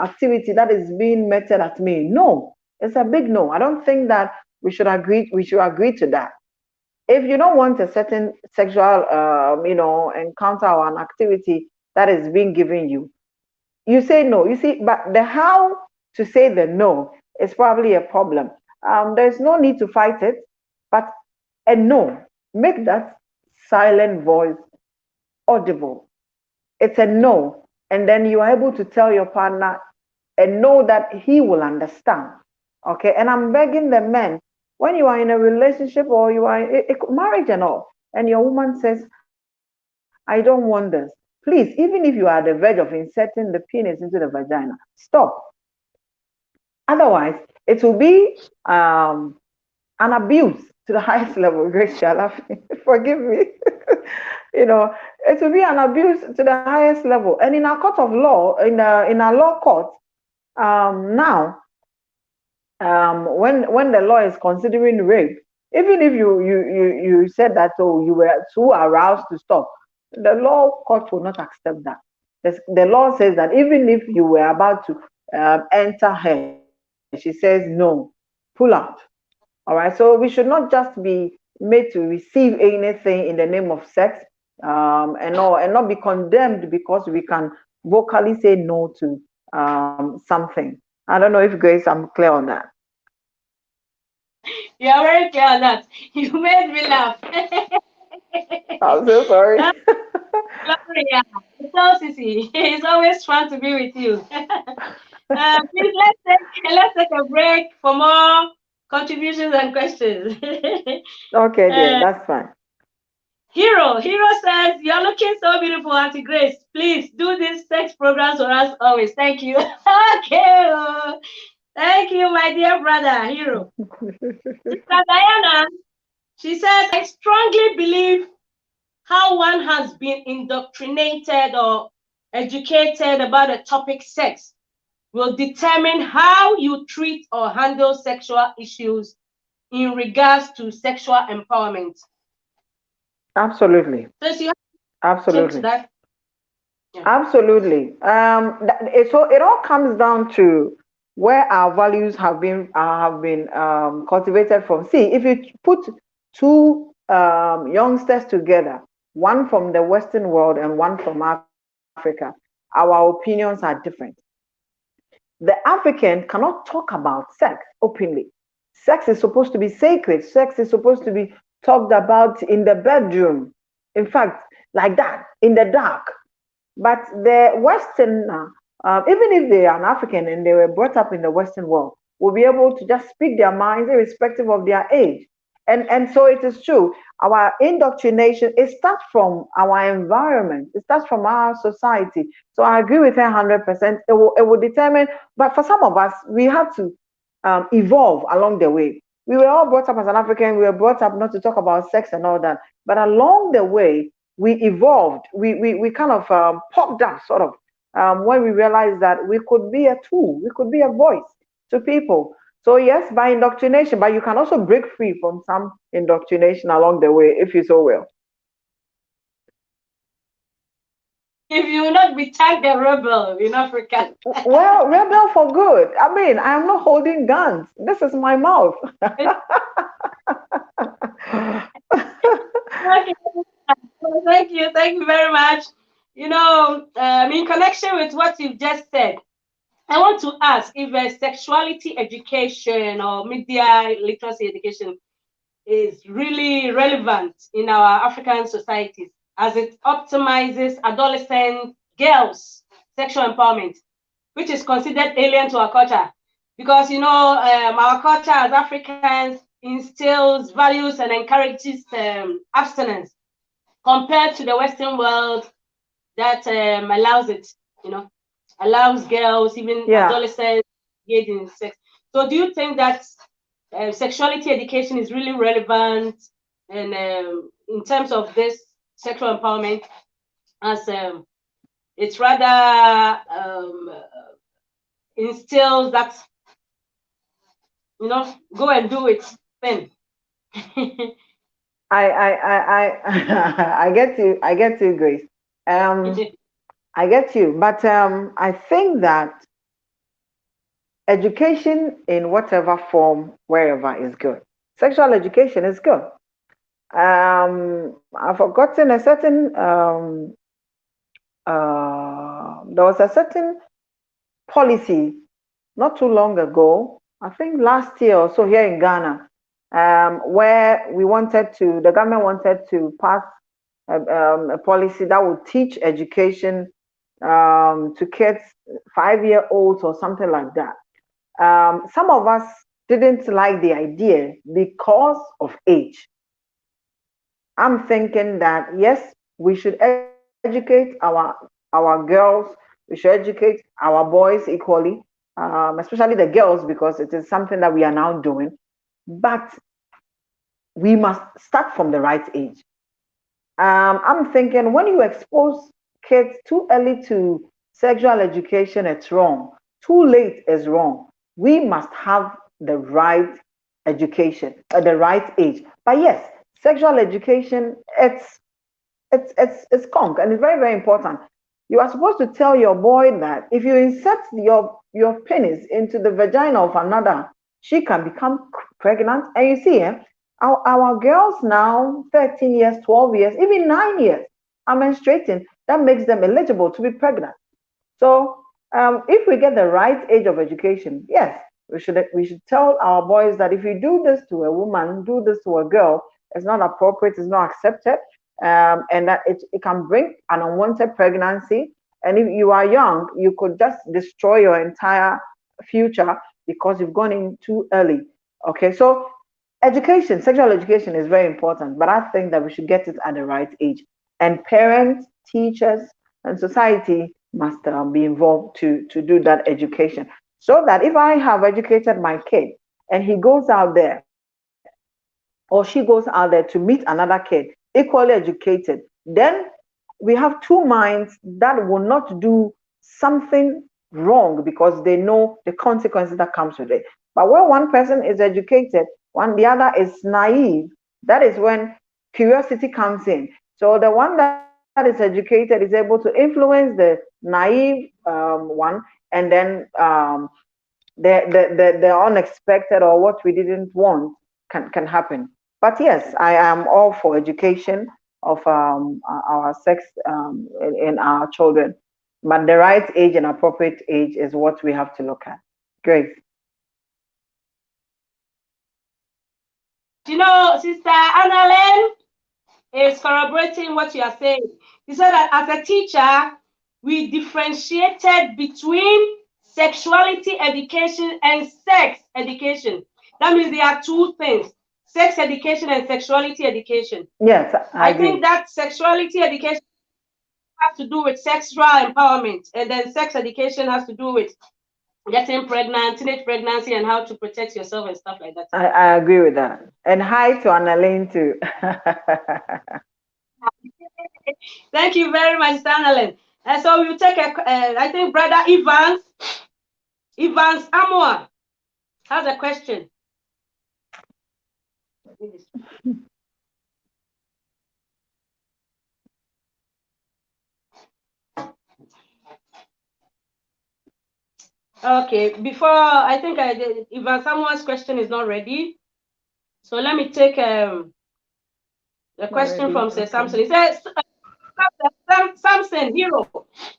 activity that is being meted at me? No, it's a big no. I don't think that we should agree to that. If you don't want a certain sexual encounter or an activity that is being given you, you say no. You see, but the how to say the no is probably a problem. There's no need to fight it, but a no, make that silent voice audible. It's a no, and then you are able to tell your partner and know that he will understand. Okay, and I'm begging the men, when you are in a relationship or you are in a marriage and all, and your woman says, I don't want this, please, even if you are at the verge of inserting the penis into the vagina, stop. Otherwise, it will be an abuse to the highest level. Grace, you're laughing. Forgive me. It will be an abuse to the highest level. And in our court of law, in our law court, now, when the law is considering rape, even if you said that, oh, you were too aroused to stop, the law court will not accept that. The law says that even if you were about to enter her, she says no, pull out. All right, so we should not just be made to receive anything in the name of sex, and not be condemned because we can vocally say no to something. I don't know if Grace, I'm clear on that. You are very clear on that. You made me laugh. I'm so sorry. Gloria, so Sissy, it's always fun to be with you. Please let's take a break for more contributions and questions. Okay, dear, uh, that's fine. Hero says, you're looking so beautiful, Auntie Grace. Please do these sex programs for us always. Thank you. Okay. Thank you, my dear brother, Hero. Sister Diana, she says, I strongly believe how one has been indoctrinated or educated about the topic sex will determine how you treat or handle sexual issues in regards to sexual empowerment. Absolutely. So you have Absolutely. to that. Yeah. Absolutely. So it all comes down to where our values have been cultivated from. See, if you put two youngsters together, one from the Western world and one from Africa, our opinions are different. The African cannot talk about sex openly. Sex is supposed to be sacred. Sex is supposed to be talked about in the bedroom. In fact, like that, in the dark. But the Western, even if they are an African and they were brought up in the Western world, will be able to just speak their minds irrespective of their age. And so it is true. Our indoctrination, it starts from our environment. It starts from our society. So I agree with her 100%. It will determine, but for some of us, we have to evolve along the way. We were all brought up as an African, we were brought up not to talk about sex and all that. But along the way, we evolved. We kind of popped up, sort of, when we realized that we could be a tool, we could be a voice to people. So, yes, by indoctrination, but you can also break free from some indoctrination along the way if you so will. If you will not be tagged a rebel in Africa. Well, rebel for good. I mean, I am not holding guns. This is my mouth. Thank you very much. You know, in connection with what you've just said, I want to ask if sexuality education or media literacy education is really relevant in our African societies as it optimizes adolescent girls' sexual empowerment, which is considered alien to our culture. Because, you know, our culture as Africans instills values and encourages abstinence compared to the Western world that allows it, you know, allows girls, even adolescents, engage in sex. So do you think that sexuality education is really relevant and in terms of this sexual empowerment, as it's rather instills that, you know, go and do it then? I get you, Grace. I get you, but I think that education in whatever form, wherever, is good. Sexual education is good. I've forgotten a certain there was a certain policy not too long ago, I think last year or so, here in Ghana, where the government wanted to pass a policy that would teach education to kids, 5-year-olds or something like that. Some of us didn't like the idea because of age. I'm thinking that yes, we should educate our girls, we should educate our boys equally, especially the girls, because it is something that we are now doing. But we must start from the right age. I'm thinking when you expose kids too early to sexual education, it's wrong. Too late is wrong. We must have the right education at the right age. But yes, sexual education, it's conk, and it's very, very important. You are supposed to tell your boy that if you insert your penis into the vagina of another, she can become pregnant. And you see, our girls now, 13 years, 12 years, even 9 years, are menstruating. That makes them eligible to be pregnant. So if we get the right age of education, yes, we should tell our boys that if you do this to a woman, do this to a girl, it's not appropriate, it's not accepted, and that it can bring an unwanted pregnancy. And if you are young, you could just destroy your entire future because you've gone in too early. Okay, so education, sexual education is very important, but I think that we should get it at the right age. And parents, teachers, and society must be involved to do that education. So that if I have educated my kid and he goes out there or she goes out there to meet another kid equally educated, then we have two minds that will not do something wrong because they know the consequences that comes with it. But when one person is educated, the other is naive, that is when curiosity comes in. So the one that is educated is able to influence the naive one, and then the unexpected or what we didn't want can happen. But yes, I am all for education of our sex in our children. But the right age and appropriate age is what we have to look at. Great. You know, Sister Annalyn is corroborating what you are saying. You said that as a teacher, we differentiated between sexuality education and sex education. That means there are two things: sex education and sexuality education. Yes, I think that sexuality education has to do with sexual empowerment, and then sex education has to do with getting pregnant, teenage pregnancy, and how to protect yourself and stuff like that. I agree with that. And hi to Annalene too. Thank you very much, Annalyn. And so we'll take I think Brother Evans Amoa has a question. Okay, before I think Ivan Samuel's question is not ready. So let me take a question from Sir Samson. He says, Samson, hero.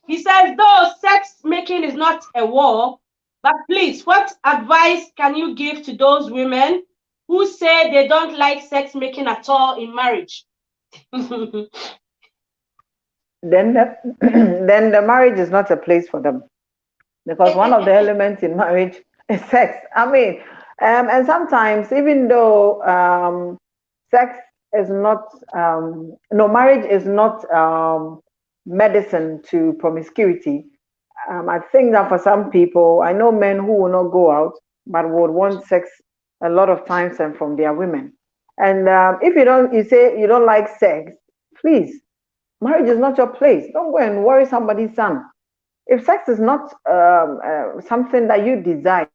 He says, though sex making is not a war, but please, what advice can you give to those women who say they don't like sex making at all in marriage? then the marriage is not a place for them, because one of the elements in marriage is sex. I mean, and sometimes even though sex is not no, marriage is not medicine to promiscuity. I think that for some people, I know men who will not go out but would want sex a lot of times and from their women. And if you say you don't like sex, please, marriage is not your place. Don't go and worry somebody's son. If sex is not something that you desire,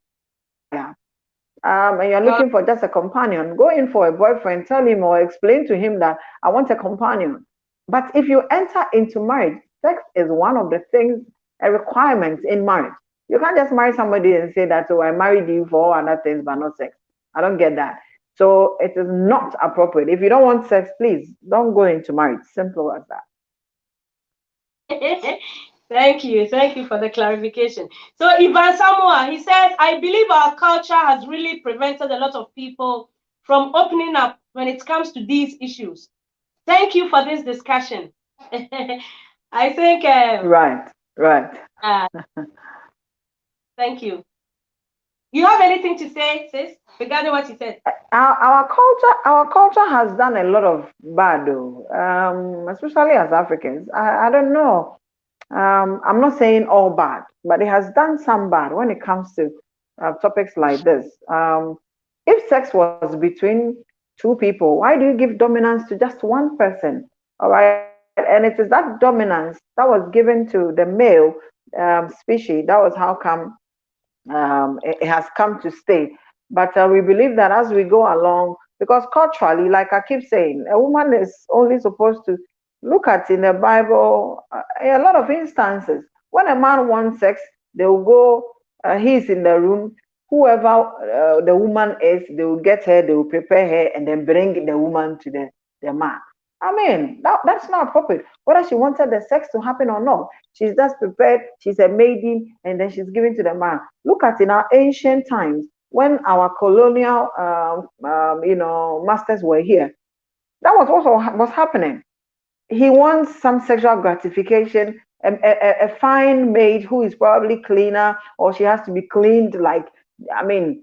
and you're looking for just a companion, go in for a boyfriend, tell him or explain to him that I want a companion. But if you enter into marriage, sex is one of the things, a requirement in marriage. You can't just marry somebody and say that, oh, I married you for other things, but not sex. I don't get that. So it is not appropriate. If you don't want sex, please don't go into marriage. Simple as that. Thank you for the clarification. So Ivan Samoa, he says, I believe our culture has really prevented a lot of people from opening up when it comes to these issues. Thank you for this discussion. I think right. Thank you. You have anything to say, sis, regarding what he said? Our culture has done a lot of bad, though, especially as Africans. I don't know. I'm not saying all bad, but it has done some bad when it comes to topics like this. If sex was between two people, why do you give dominance to just one person? All right, and it is that dominance that was given to the male species. That was how come it has come to stay. But we believe that as we go along, because culturally, like I keep saying, a woman is only supposed to look at in the Bible a lot of instances. When a man wants sex, they will go, he's in the room, whoever the woman is, they will get her, they will prepare her, and then bring the woman to the man. I mean, that's not appropriate. Whether she wanted the sex to happen or not, she's just prepared, she's a maiden, and then she's given to the man. Look at in our ancient times, when our colonial, masters were here, that was also what's happening. He wants some sexual gratification, a fine maid who is probably cleaner, or she has to be cleaned like, I mean,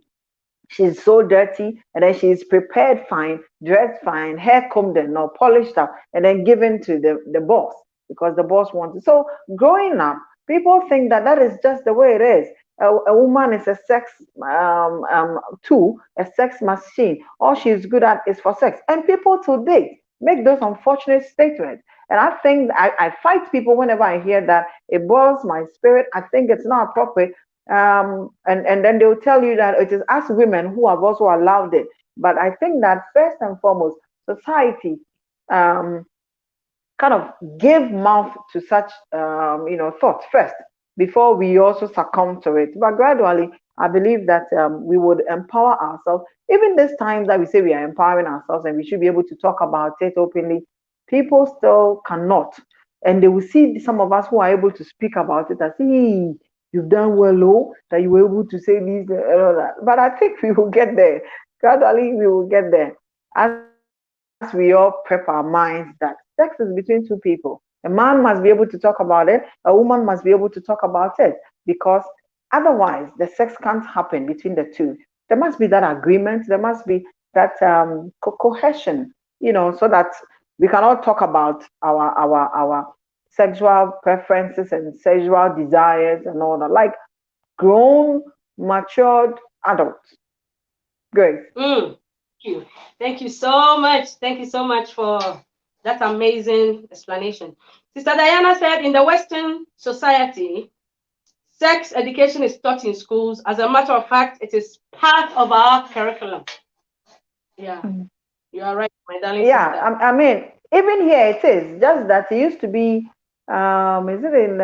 she's so dirty, and then she's prepared fine, dressed fine, hair combed and all polished up, and then given to the boss because the boss wants it. So growing up, people think that is just the way it is. A woman is a sex tool, a sex machine. All she's good at is for sex. And people today make those unfortunate statements. And I think I fight people whenever I hear that. It boils my spirit. I think it's not appropriate. And then they'll tell you that it is us women who have also allowed it. But I think that first and foremost, society kind of give mouth to such thoughts first before we also succumb to it. But gradually, I believe that we would empower ourselves. Even this time that we say we are empowering ourselves and we should be able to talk about it openly, people still cannot. And they will see some of us who are able to speak about it as, hey, you've done well, oh, that you were able to say this and all that. But I think we will get there. Gradually, we will get there. As we all prep our minds that sex is between two people. A man must be able to talk about it. A woman must be able to talk about it, because otherwise the sex can't happen between the two. There must be that agreement. There must be that cohesion, so that we can all talk about our sexual preferences and sexual desires and all that. Like grown, matured adults. Great. Thank you. Thank you so much. Thank you so much for that amazing explanation. Sister Diana said, in the Western society, sex education is taught in schools. As a matter of fact, it is part of our curriculum. Yeah, you are right, my darling Yeah, sister. I mean, even here it is. Just that it used to be, is it in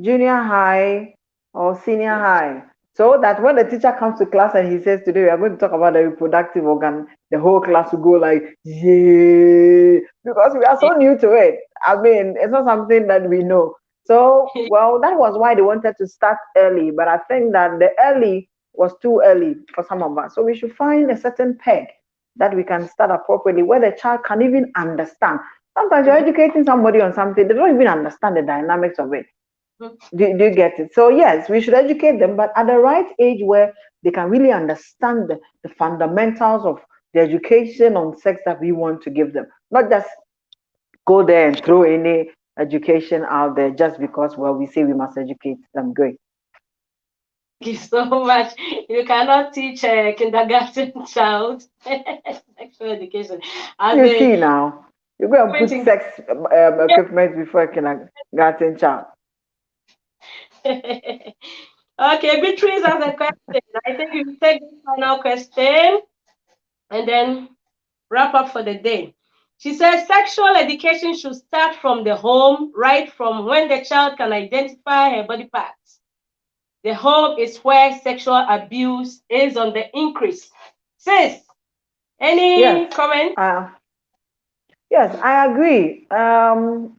junior high or senior high? So that when the teacher comes to class and he says, today we are going to talk about the reproductive organ, the whole class will go like, yeah, because we are so new to it. I mean, it's not something that we know. So, well, that was why they wanted to start early. But I think that the early was too early for some of us. So we should find a certain peg that we can start appropriately where the child can even understand. Sometimes you're educating somebody on something, they don't even understand the dynamics of it. Do you get it? So yes, we should educate them, but at the right age where they can really understand the fundamentals of the education on sex that we want to give them. Not just go there and throw any education out there just because, well, we say we must educate them. Great. Thank you so much. You cannot teach a kindergarten child sexual education. As You a see now, you go and put sex equipment before a kindergarten child. Okay, Beatrice has a question. I think you take the final question and then wrap up for the day. She says sexual education should start from the home, right from when the child can identify her body parts. The home is where sexual abuse is on the increase. Sis, any comment? Yes, I agree.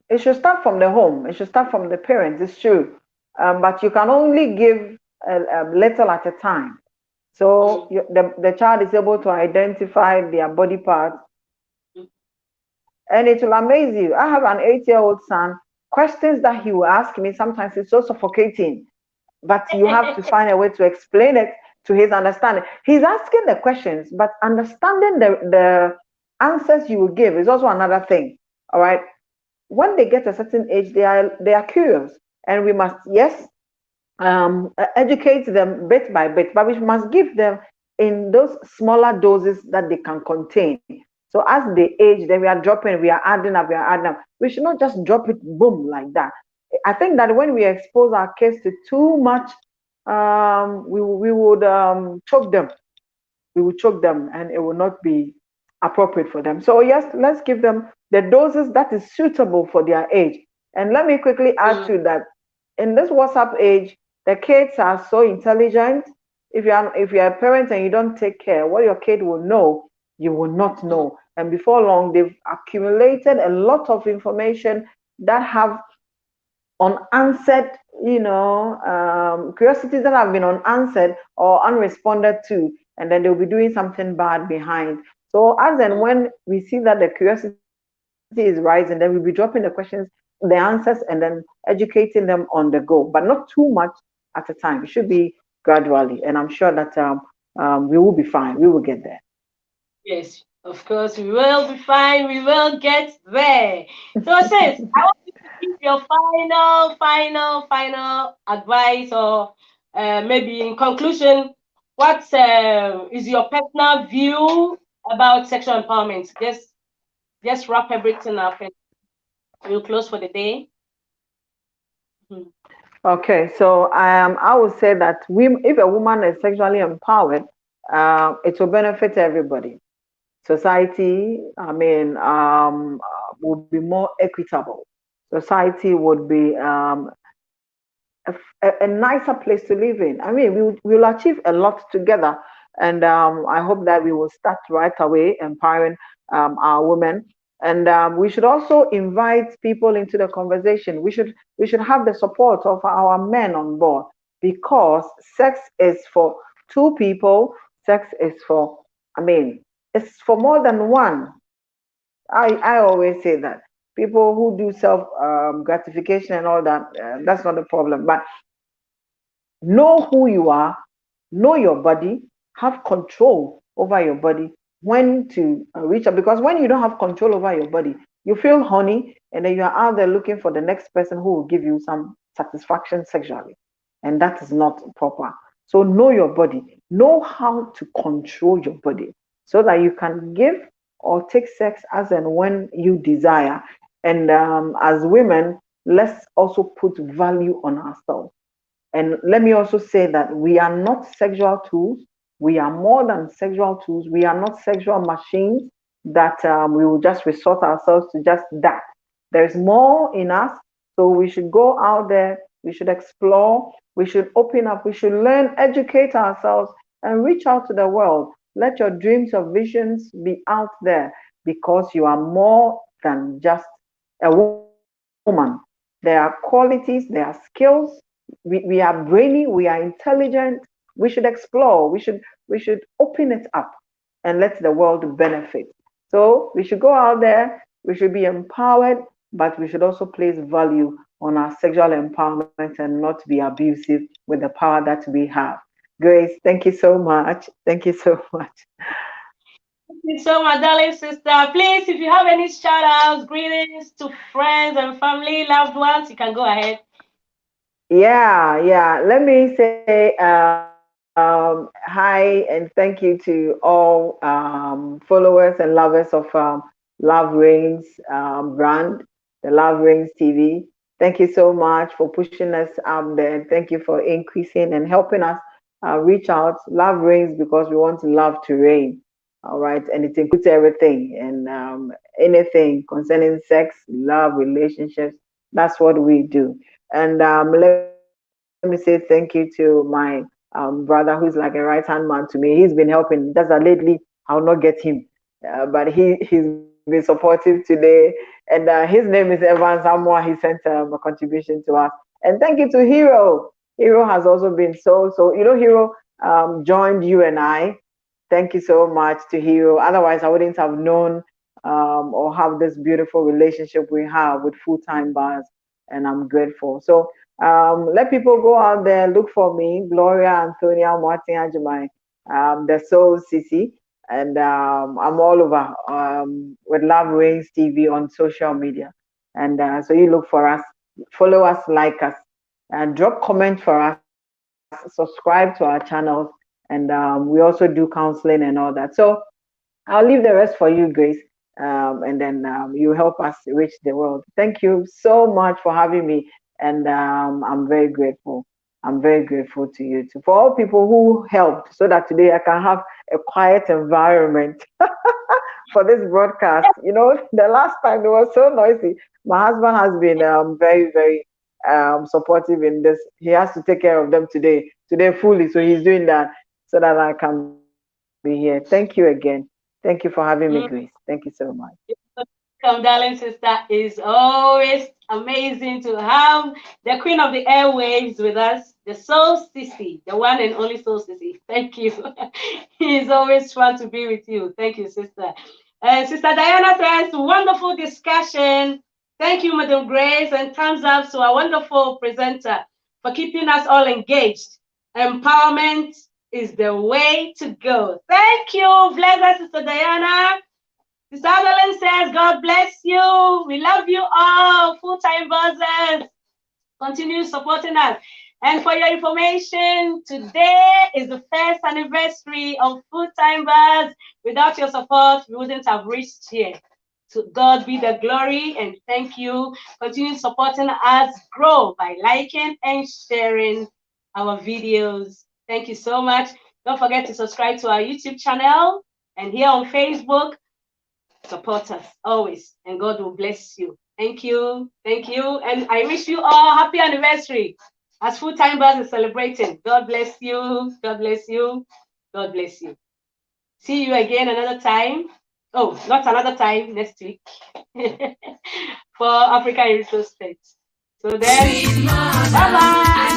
It should start from the home. It should start from the parents. It's true, but you can only give a little at a time. So the child is able to identify their body parts, and it will amaze you. I have an 8-year-old son. Questions that he will ask me sometimes it's so suffocating, but you have to find a way to explain it to his understanding. He's asking the questions, but understanding the answers you will give is also another thing. All right. When they get a certain age, they are curious, and we must educate them bit by bit, but we must give them in those smaller doses that they can contain. So as they age, then we are dropping, we are adding up, we are adding up. We should not just drop it boom like that. I think that when we expose our kids to too much, we would choke them. We will choke them, and it will not be appropriate for them. So yes, let's give them the doses that is suitable for their age. And let me quickly add to that. In this WhatsApp age, the kids are so intelligent. If you're a parent and you don't take care, what your kid will know, you will not know. And before long, they've accumulated a lot of information that have unanswered, curiosities that have been unanswered or unresponded to, and then they'll be doing something bad behind. So as and when we see that the curiosity is rising, then we'll be dropping the questions, the answers, and then educating them on the go, but not too much at a time. It should be gradually, and I'm sure that we will be fine. We will get there. Yes, of course, we will be fine. We will get there. So, sis, I want you to give your final advice, or maybe in conclusion, what is your personal view about sexual empowerment? Just wrap everything up and we'll close for the day. Okay, so I would say that if a woman is sexually empowered, it will benefit everybody. Society, would be more equitable. Society would be a nicer place to live in. I mean, we will achieve a lot together, and I hope that we will start right away empowering our women. And we should also invite people into the conversation. We should have the support of our men on board, because sex is for two people. Sex is for, it's for more than one. I always say that people who do self gratification and all that, that's not the problem. But know who you are, know your body, have control over your body, when to reach out. Because when you don't have control over your body, you feel horny, and then you are out there looking for the next person who will give you some satisfaction sexually. and that is not proper. So know your body, know how to control your body so that you can give or take sex as and when you desire. And as women, let's also put value on ourselves. And let me also say that we are not sexual tools. We are more than sexual tools. We are not sexual machines that we will just resort ourselves to just that. There's more in us. So we should go out there. We should explore. We should open up. We should learn, educate ourselves, and reach out to the world. Let your dreams or visions be out there because you are more than just a woman. There are qualities, there are skills. We are brainy, we are intelligent. We should explore. We should open it up and let the world benefit. So we should go out there. We should be empowered, but we should also place value on our sexual empowerment and not be abusive with the power that we have. Grace, thank you so much. Thank you so much. Thank you so much, darling sister. Please, if you have any shout outs, greetings to friends and family, loved ones, you can go ahead. Yeah. Let me say hi and thank you to all followers and lovers of Love Reigns brand, the Love Reigns TV. Thank you so much for pushing us up there. Thank you for increasing and helping us reach out. Love reigns because we want love to reign. All right, and it includes everything and anything concerning sex, love, relationships. That's what we do. And let me say thank you to my brother, who's like a right hand man to me. He's been helping. Just that lately, I'll not get him, but he's been supportive today. And his name is Evan Samoa. He sent a contribution to us. And thank you to Hero. Hero has also been so. Hero joined you and I. Thank you so much to Hero. Otherwise, I wouldn't have known or have this beautiful relationship we have with Full-Time Buzz, and I'm grateful. So let people go out there, look for me, Gloria Antonia Martin Ajimai, the Soul Sissy, and I'm all over with Love Reigns TV on social media. And so you look for us, follow us, like us, and drop comment for us, subscribe to our channels, and we also do counseling and all that. So I'll leave the rest for you, Grace, and then you help us reach the world. Thank you so much for having me, and I'm very grateful. I'm very grateful to you too, for all people who helped, so that today I can have a quiet environment for this broadcast. The last time it was so noisy. My husband has been very supportive in this. He has to take care of them today fully, so he's doing that so that I can be here. Thank you again. Thank you for having me, Grace. Thank you so much. Welcome, darling sister. It's always amazing to have the queen of the airwaves with us, the Soul Sissy, the one and only Soul Sissy. Thank you. It's always fun to be with you. Thank you, sister. Sister Diana says, wonderful discussion. Thank you, Madam Grace, and thumbs up to our wonderful presenter for keeping us all engaged. Empowerment is the way to go. Thank you. Bless us, Sister Diana. Sister Adeline says, God bless you. We love you all. Full-time buzzers. Continue supporting us. And for your information, today is the first anniversary of Full-time Buzz. Without your support, we wouldn't have reached here. To God be the glory, and thank you. Continue supporting us grow by liking and sharing our videos. Thank you so much. Don't forget to subscribe to our YouTube channel, and here on Facebook, support us always, and God will bless you. Thank you. And I wish you all happy anniversary as Full-Time Buzz is celebrating. God bless you. God bless you. God bless you. See you again another time. Oh, not another time, next week for Africa in Retro States. So then, bye-bye.